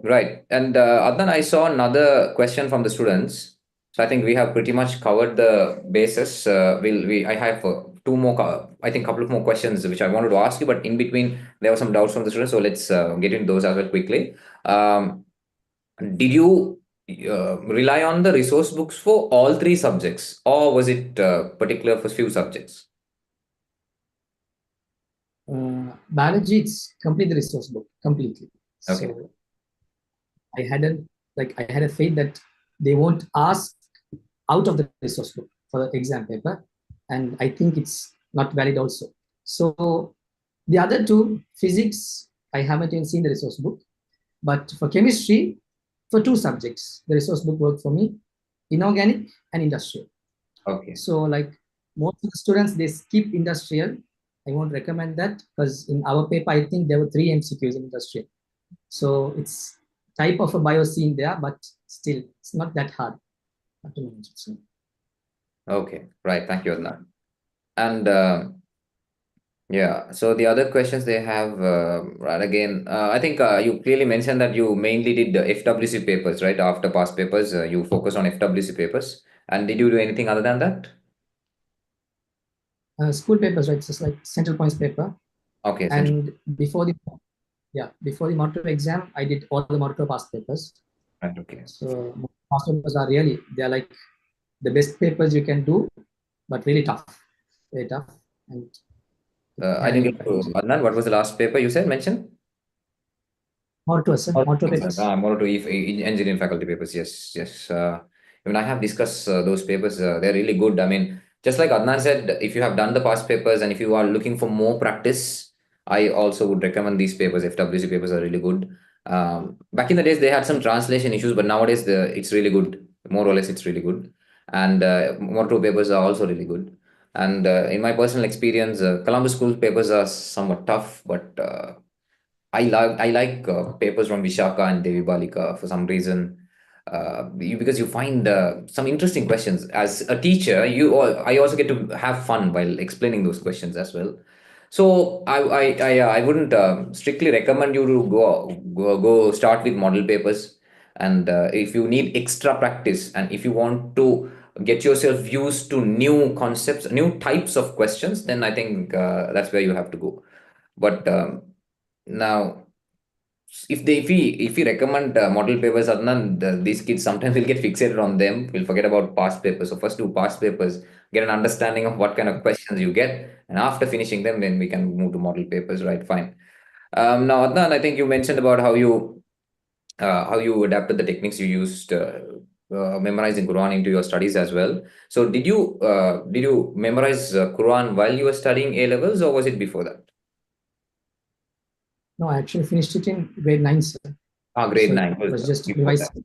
Speaker 1: right, and Adnan, I saw another question from the students. So I think we have pretty much covered the basis. I have two more, I think, couple of more questions which I wanted to ask you, but in between there were some doubts from the students. So let's get into those as well quickly. Did you rely on the resource books for all three subjects, or was it particular for few subjects?
Speaker 2: Biology, it's complete resource book, completely.
Speaker 1: Okay.
Speaker 2: So I had a faith that they won't ask out of the resource book for the exam paper, and I think it's not valid also. So the other two, physics, I haven't even seen the resource book, but for chemistry, for 2 subjects. The resource book worked for me, inorganic and industrial.
Speaker 1: Okay.
Speaker 2: So like most of the students, they skip industrial. I won't recommend that because in our paper, I think there were 3 MCQs in industrial. So it's type of a BioC in there, but still it's not that hard.
Speaker 1: Okay. Right. Thank you, Adnan. And yeah, so the other questions they have, right again, I think you clearly mentioned that you mainly did the FWC papers, right? After past papers, you focus on FWC papers. And did you do anything other than that?
Speaker 2: School papers, right? It's just like central points paper.
Speaker 1: Okay, central.
Speaker 2: And before the model exam, I did all the model past papers.
Speaker 1: Right, okay.
Speaker 2: So past papers are really, they're like the best papers you can do, but really tough, very tough. And
Speaker 1: I didn't get to, Adnan, what was the last paper you said, mentioned?
Speaker 2: Model papers.
Speaker 1: More to engineering faculty papers. Yes, yes. Even I have discussed those papers. They're really good. I mean, just like Adnan said, if you have done the past papers and if you are looking for more practice, I also would recommend these papers. FWC papers are really good. Back in the days, they had some translation issues, but nowadays it's really good. More or less, it's really good. And more two papers are also really good. And in my personal experience, Columbus School papers are somewhat tough, but I like papers from Vishaka and Devi Balika for some reason. Because you find some interesting questions. As a teacher, I also get to have fun while explaining those questions as well. So I wouldn't strictly recommend you to go start with model papers. And if you need extra practice and if you want to get yourself used to new concepts, new types of questions, then I think that's where you have to go. But now, if we recommend model papers, Adnan, these kids sometimes will get fixated on them. We'll forget about past papers. So first do past papers, get an understanding of what kind of questions you get, and after finishing them, then we can move to model papers. Right? Fine. Now, Adnan, I think you mentioned about how you adapted the techniques you used. Memorizing Quran into your studies as well. So did you memorize Quran while you were studying A levels, or was it before that?
Speaker 2: No, I actually finished it in grade 9, sir.
Speaker 1: Grade
Speaker 2: So
Speaker 1: 9
Speaker 2: it was just
Speaker 1: before that.
Speaker 2: revising.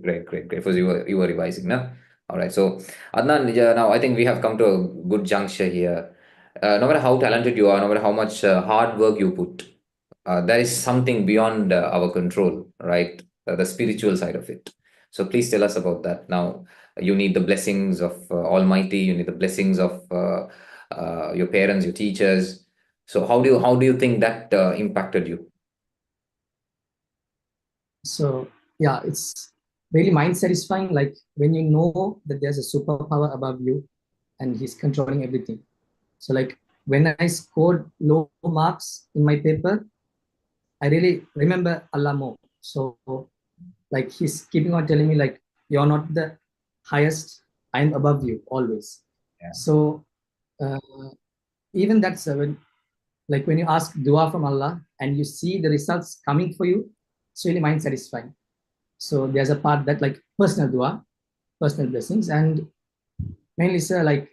Speaker 1: Great, great, great. Because you were revising, no? All right. So, Adnan, yeah, now I think we have come to a good juncture here. No matter how talented you are, no matter how much hard work you put, there is something beyond our control, right? The spiritual side of it. So, please tell us about that. Now, you need the blessings of Almighty. You need the blessings of your parents, your teachers. So, how do you think that impacted you?
Speaker 2: So yeah, it's really mind satisfying. Like when you know that there's a superpower above you and he's controlling everything. So like when I scored low marks in my paper, I really remember Allah more. So like he's keeping on telling me like you're not the highest, I'm above you always.
Speaker 1: Yeah.
Speaker 2: So uh, even that's when like when you ask dua from Allah and you see the results coming for you, it's really mind satisfying. So there's a part that like personal dua, personal blessings, and mainly, sir, like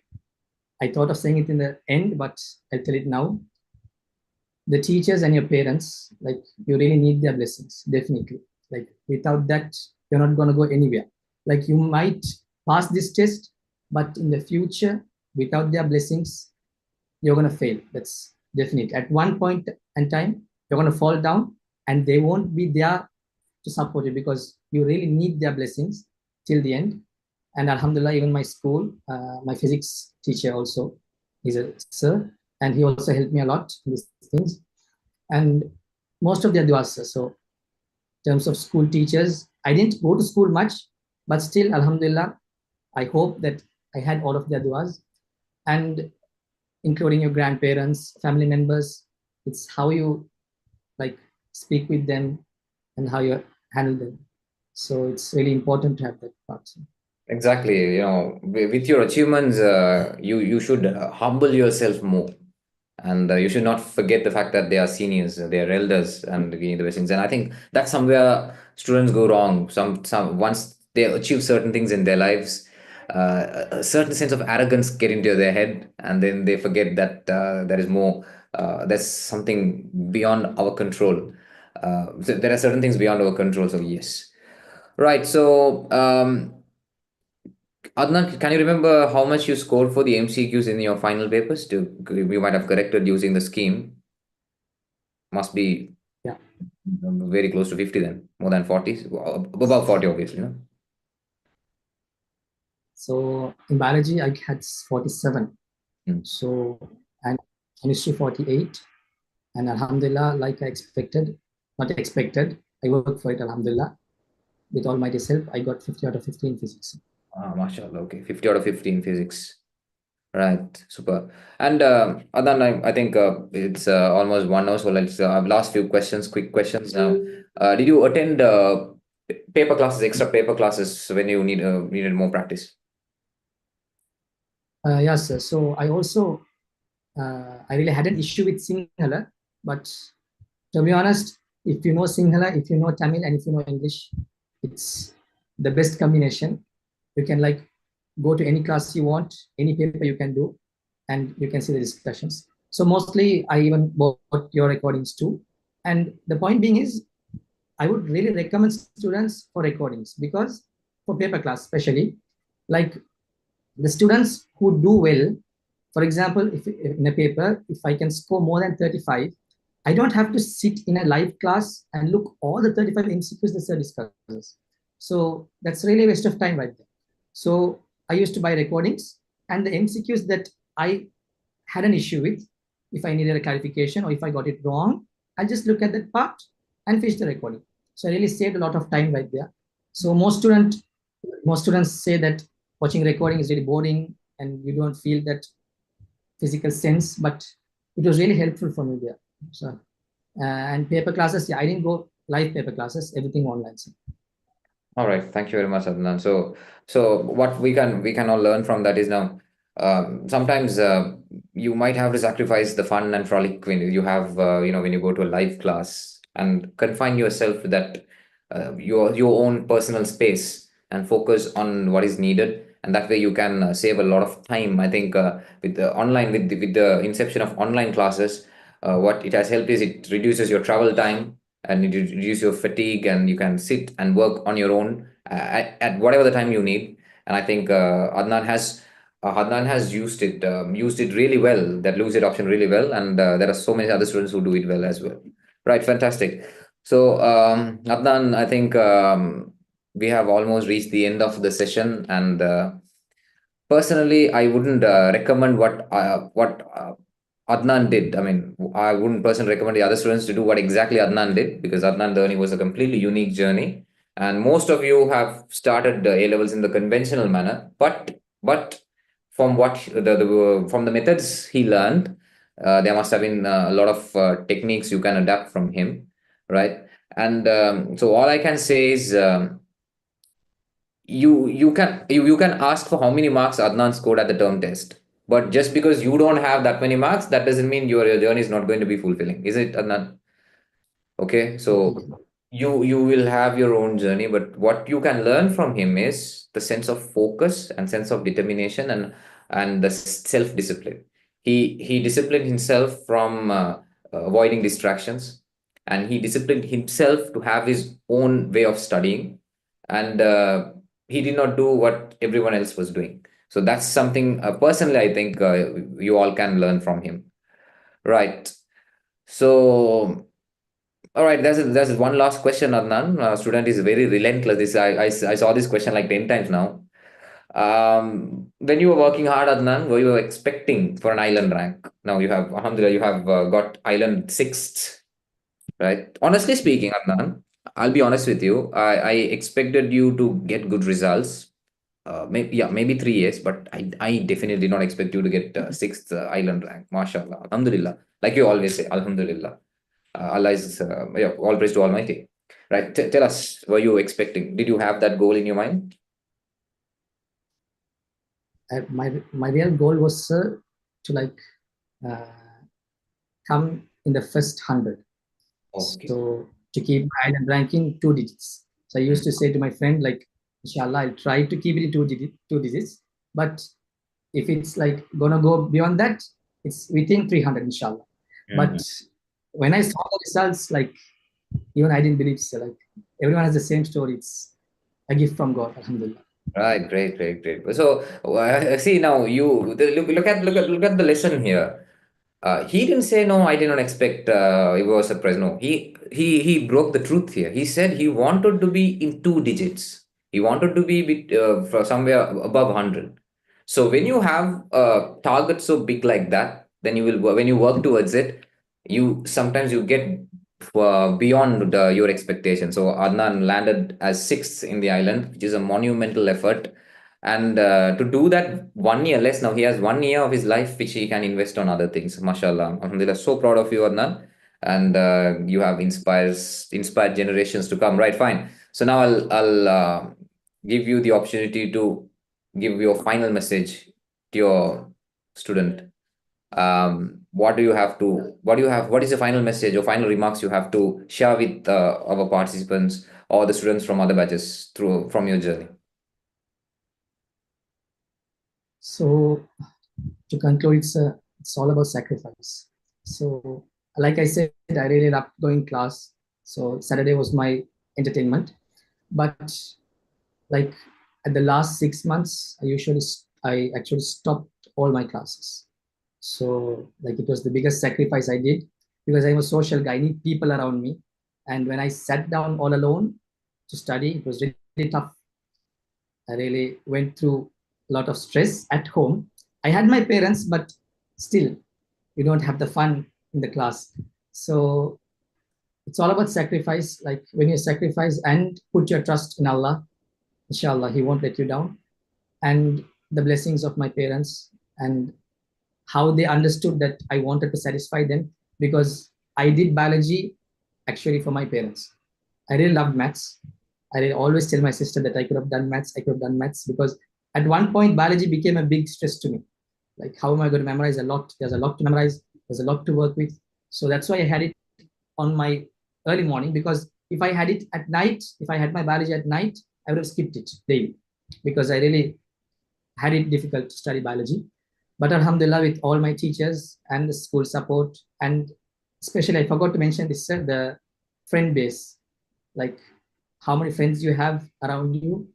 Speaker 2: I thought of saying it in the end, but I'll tell it now. The teachers and your parents, like you really need their blessings, definitely. Like without that, you're not gonna go anywhere. Like you might pass this test, but in the future, without their blessings, you're gonna fail. That's definite. At one point in time, you're gonna fall down, and they won't be there to support you because you really need their blessings till the end. And Alhamdulillah, even my school, my physics teacher also, he's a sir, and he also helped me a lot in these things. And most of their duas, sir. So, in terms of school teachers, I didn't go to school much, but still, Alhamdulillah, I hope that I had all of their duas. And including your grandparents, family members, it's how you like speak with them and how you handle them. So it's really important to have that part.
Speaker 1: Exactly. With your achievements, you should humble yourself more, and you should not forget the fact that they are seniors, they are elders, and giving the blessings. And I think that's somewhere students go wrong. Some once they achieve certain things in their lives, a certain sense of arrogance get into their head, and then they forget that there is more. There's something beyond our control. So there are certain things beyond our control. So yes. Right. So, Adnan, can you remember how much you scored for the MCQs in your final papers? You might have corrected using the scheme. Must be
Speaker 2: Yeah.
Speaker 1: very close to 50 then, more than 40, above 40, obviously. No?
Speaker 2: So in biology, I had 47.
Speaker 1: Hmm.
Speaker 2: So, and chemistry 48. And Alhamdulillah, like I expected, not expected, I worked for it, Alhamdulillah. With Almighty's help, I got 50 out of 50 in physics.
Speaker 1: Ah, mashallah. Okay, 50 out of 50 in physics. Right, super. And Adnan, I think it's almost 1 hour, so let's last few questions, quick questions now. Did you attend paper classes, extra paper classes when you needed more practice?
Speaker 2: Yes, sir. So I really had an issue with Sinhala, but to be honest, if you know Sinhala, if you know Tamil, and if you know English, it's the best combination. You can like go to any class you want, any paper you can do, and you can see the discussions. So mostly, I even bought your recordings too. And the point being is, I would really recommend students for recordings because for paper class, especially, like the students who do well, for example, if in a paper, if I can score more than 35, I don't have to sit in a live class and look all the 35 MCQs the sir discusses. So that's really a waste of time right there. So I used to buy recordings and the MCQs that I had an issue with, if I needed a clarification or if I got it wrong, I'll just look at that part and finish the recording. So I really saved a lot of time right there. So most students say that watching recording is really boring and you don't feel that physical sense, but it was really helpful for me there. So and paper classes, yeah, I didn't go live paper classes, everything online. So.
Speaker 1: All right, thank you very much, Adnan. So what we can all learn from that is now, sometimes you might have to sacrifice the fun and frolic when you have when you go to a live class and confine yourself to that your own personal space and focus on what is needed, and that way you can save a lot of time. I think with the online with the inception of online classes, what it has helped is it reduces your travel time and it reduce your fatigue, and you can sit and work on your own at whatever the time you need. And I think Adnan has used it really well, that lucid option really well, and there are so many other students who do it well as well. Right, fantastic. So Adnan, I think we have almost reached the end of the session, and personally, I wouldn't recommend what Adnan did. I mean, I wouldn't personally recommend the other students to do what exactly Adnan did, because Adnan journey was a completely unique journey, and most of you have started the A levels in the conventional manner. But from what from the methods he learned, there must have been a lot of techniques you can adapt from him, right? And so all I can say is. You can ask for how many marks Adnan scored at the term test. But just because you don't have that many marks, that doesn't mean your journey is not going to be fulfilling, is it, Adnan? Okay, so
Speaker 2: Okay.
Speaker 1: you will have your own journey, but what you can learn from him is the sense of focus and sense of determination, and the self discipline. He disciplined himself from avoiding distractions, and he disciplined himself to have his own way of studying, and he did not do what everyone else was doing. So that's something, personally, I think you all can learn from him, right? So all right, there's one last question, Adnan. Student is very relentless. I saw this question like 10 times now. When you were working hard, Adnan, were you expecting for an island rank? Now you have, alhamdulillah, you have got island sixth, right? Honestly speaking, Adnan, I'll be honest with you. I expected you to get good results. Maybe 3 years, but I definitely did not expect you to get sixth island rank. MashaAllah, alhamdulillah. Like you always say, alhamdulillah. Allah is, all praise to Almighty. Right. Tell us, were you expecting? Did you have that goal in your mind?
Speaker 2: My real goal was to like uh, come in the first 100.
Speaker 1: Okay.
Speaker 2: So to keep my island ranking 2 digits. So I
Speaker 1: Mm.
Speaker 2: used to say to my friend, like, inshallah, I'll try to keep it in 2 digits. But if it's like gonna go beyond that, it's within 300, inshallah.
Speaker 1: Mhm.
Speaker 2: But when I saw the results, like even I didn't believe so. Like everyone has the same story. a gift from God, alhamdulillah.
Speaker 1: Right, great, great, great. So see now look at the lesson here. He didn't say no. I did not expect it was a surprise. No, he broke the truth here. He said he wanted to be in two digits. He wanted to be for somewhere above 100. So when you have a target so big like that, then you will when you work towards it, you sometimes you get beyond your expectations. So Adnan landed as sixth in the island, which is a monumental effort. And to do that 1 year less, now he has 1 year of his life which he can invest on other things. Mashallah. Alhamdulillah. So proud of you, Adnan. And you have inspired generations to come. Right, fine. So now I'll give you the opportunity to give your final message to your student. What is the final message or final remarks you have to share with our participants or the students from other batches through from your journey?
Speaker 2: So to conclude, it's all about sacrifice. So like I said, I really loved going class. So Saturday was my entertainment. But like at the last 6 months, I actually stopped all my classes. So like it was the biggest sacrifice I did because I'm a social guy. I need people around me. And when I sat down all alone to study, it was really tough. I really went through a lot of stress at home. I had my parents, but still, you don't have the fun in the class. So it's all about sacrifice. Like when you sacrifice and put your trust in Allah, inshallah, He won't let you down. And the blessings of my parents and how they understood that I wanted to satisfy them because I did biology actually for my parents. I really loved maths. I always tell my sister that I could have done maths, I could have done maths because at one point biology became a big stress to me. Like, how am I going to memorize a lot? There's a lot to memorize, there's a lot to work with. So that's why I had it on my early morning because if I had it at night, if I had my biology at night, I would have skipped it daily because I really had it difficult to study biology. But alhamdulillah, with all my teachers and the school support, and especially I forgot to mention this, sir, the friend base, like how many friends you have around you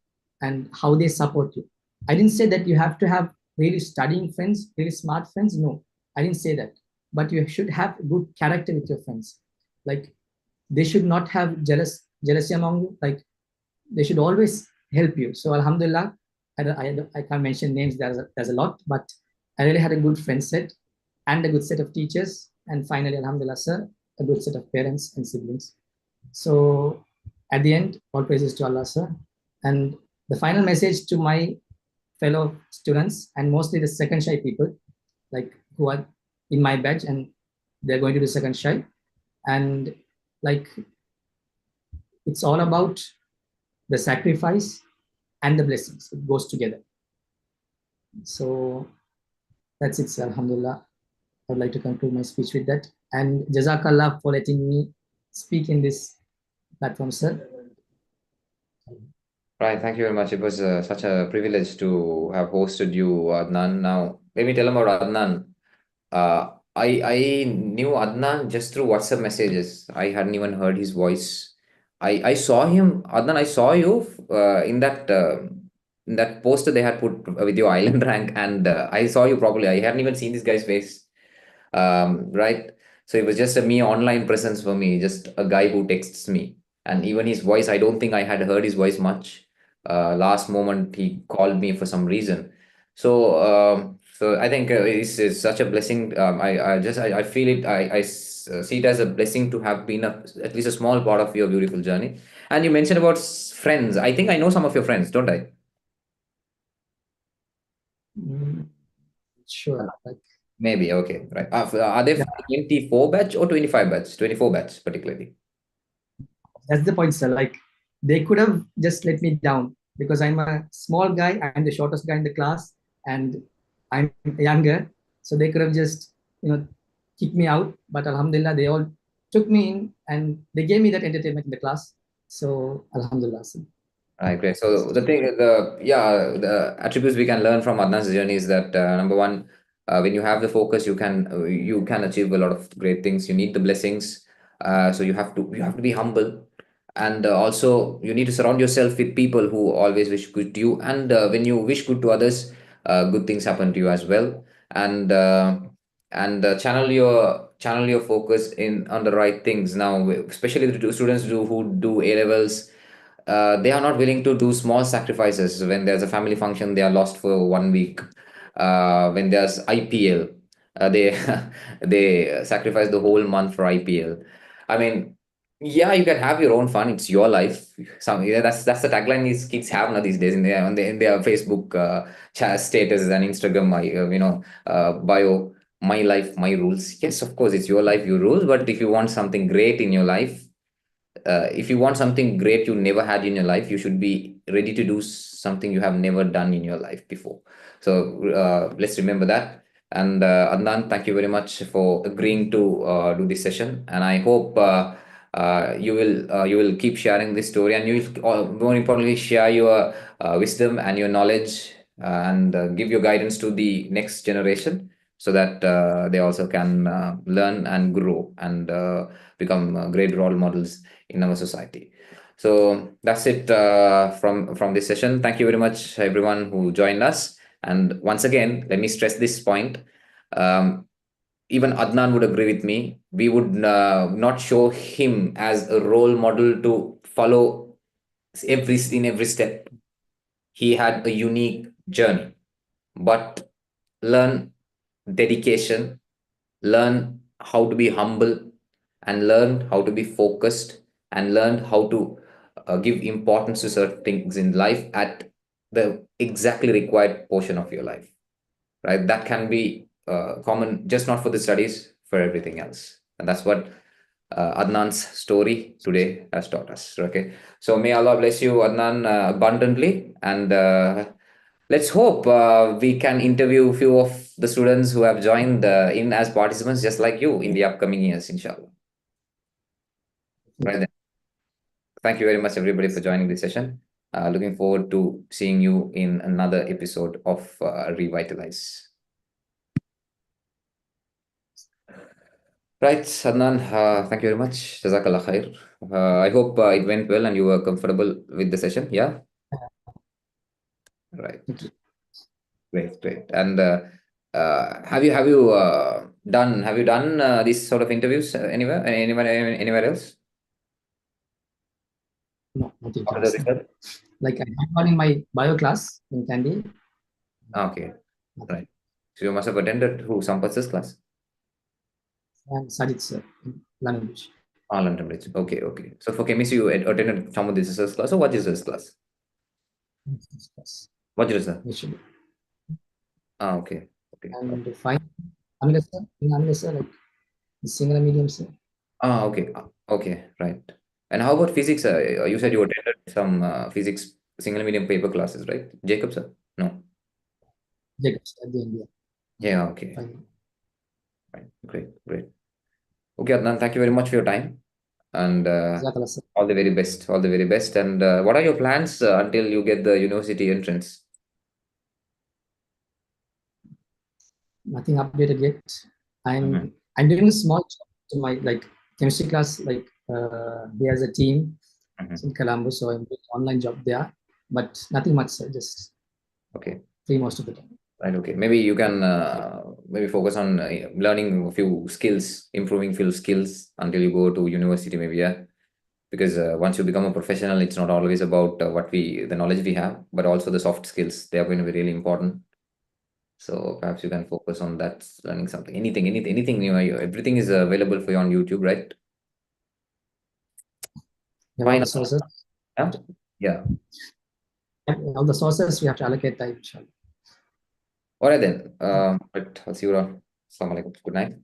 Speaker 2: and how they support you. I didn't say that you have to have really studying friends, really smart friends. No, I didn't say that. But you should have good character with your friends. Like they should not have jealousy among you. Like they should always help you. So alhamdulillah, I can't mention names. There's a lot, but I really had a good friend set and a good set of teachers. And finally, alhamdulillah, sir, a good set of parents and siblings. So at the end, all praises to Allah, sir. And the final message to my fellow students and mostly the second shy people, like who are in my batch and they're going to do second shy. And like it's all about the sacrifice and the blessings. It goes together. So that's it, sir. Alhamdulillah. I would like to conclude my speech with that. And Jazakallah for letting me speak in this platform, sir.
Speaker 1: Right, thank you very much. It was such a privilege to have hosted you, Adnan. Now, let me tell about Adnan. I knew Adnan just through WhatsApp messages. I hadn't even heard his voice. I saw him, Adnan. I saw you in that poster they had put with your island rank, and I saw you properly. I hadn't even seen this guy's face. Right. So it was just a mere online presence for me, just a guy who texts me, and even his voice. I don't think I had heard his voice much. Last moment he called me for some reason. So I think it's such a blessing. I feel it. See it as a blessing to have been at least a small part of your beautiful journey. And you mentioned about friends. I think I know some of your friends, don't I?
Speaker 2: Mm, sure. Like,
Speaker 1: Maybe. Okay. Right. Are they
Speaker 2: yeah,
Speaker 1: 24 batch or 25 batch? 24 batch, particularly.
Speaker 2: that's the point, sir. Like they could have just let me down because I'm a small guy, I'm the shortest guy in the class, and I'm younger. So they could have just, kicked me out. But alhamdulillah, they all took me in and they gave me that entertainment in the class. So alhamdulillah. Sir.
Speaker 1: Right, great. So the attributes we can learn from Adnan's journey is that number one, when you have the focus, you can achieve a lot of great things. You need the blessings, so you have to be humble, and also you need to surround yourself with people who always wish good to you, and when you wish good to others, good things happen to you as well. And channel your focus in on the right things now, especially the students who do A levels. They are not willing to do small sacrifices. When there's a family function, they are lost for 1 week. When there's IPL, they they sacrifice the whole month for IPL. I mean, yeah, you can have your own fun. It's your life. Yeah, that's the tagline these kids have now these days in their Facebook chat statuses and Instagram, bio. My life, my rules. Yes, of course, it's your life, your rules. But if you want something great in your life, if you want something great you never had in your life, you should be ready to do something you have never done in your life before. So let's remember that. And Adnan, thank you very much for agreeing to do this session. And I hope you will keep sharing this story, and you will more importantly share your wisdom and your knowledge, and give your guidance to the next generation, so that they also can learn and grow and become great role models in our society. So that's it from this session. Thank you very much, everyone who joined us. And once again, let me stress this point. Um, Even Adnan would agree with me. We would not show him as a role model to follow every step. He had a unique journey, but learn dedication, learn how to be humble, and learn how to be focused, and learn how to give importance to certain things in life at the exactly required portion of your life, right? That can be common, just not for the studies, for everything else. And that's what Adnan's story today has taught us. Okay. So may Allah bless you, Adnan, abundantly. And let's hope we can interview a few of the students who have joined in as participants, just like you, in the upcoming years, inshallah. Right then. Thank you very much, everybody, for joining this session. Looking forward to seeing you in another episode of Revitalize. Right, Adnan, thank you very much. Jazakallah khair. I hope it went well and you were comfortable with the session. Yeah, right.
Speaker 2: Thank you.
Speaker 1: Great, great. And have you done these sort of interviews anywhere else?
Speaker 2: No, not
Speaker 1: After
Speaker 2: interviews.
Speaker 1: the result?
Speaker 2: Like I had one in my bio class in Candy.
Speaker 1: Okay, right. So you must have attended who Sampath's class?
Speaker 2: And studied in London Bridge.
Speaker 1: London Bridge. Okay, okay. So for chemistry, you attended Sampath's class. So what is this class?
Speaker 2: Yes,
Speaker 1: What is that?
Speaker 2: initially.
Speaker 1: Okay, okay.
Speaker 2: And fine. Unless like the singular medium, sir.
Speaker 1: Okay, okay, right. And how about physics? You said you attended some physics single medium paper classes, right? Jacob, sir? No.
Speaker 2: Jacobs at the end, yeah.
Speaker 1: Yeah, okay.
Speaker 2: Fine.
Speaker 1: Right. Great, great. Okay, Adnan, thank you very much for your time. And
Speaker 2: Jazakallah, sir.
Speaker 1: all the very best. All the very best. And what are your plans until you get the university entrance?
Speaker 2: Nothing updated yet.
Speaker 1: Mhm,
Speaker 2: I'm doing a small job to my like chemistry class. Like there's a team
Speaker 1: mhm.
Speaker 2: in Colombo, so I'm doing online job there, but nothing much, sir. Just
Speaker 1: Okay,
Speaker 2: free most of the time.
Speaker 1: right. Okay. Maybe you can maybe focus on learning a few skills, improving few skills until you go to university, maybe, yeah. Because once you become a professional, it's not always about the knowledge we have, but also the soft skills. They are going to be really important. So perhaps you can focus on that, learning something, anything. Everything is available for you on YouTube, right?
Speaker 2: We have all
Speaker 1: Fine.
Speaker 2: the sources.
Speaker 1: Yeah. Yeah.
Speaker 2: All the sources we have to allocate time. Inshallah.
Speaker 1: All right then. But I'll see you around. Assalamu alaikum. Good night.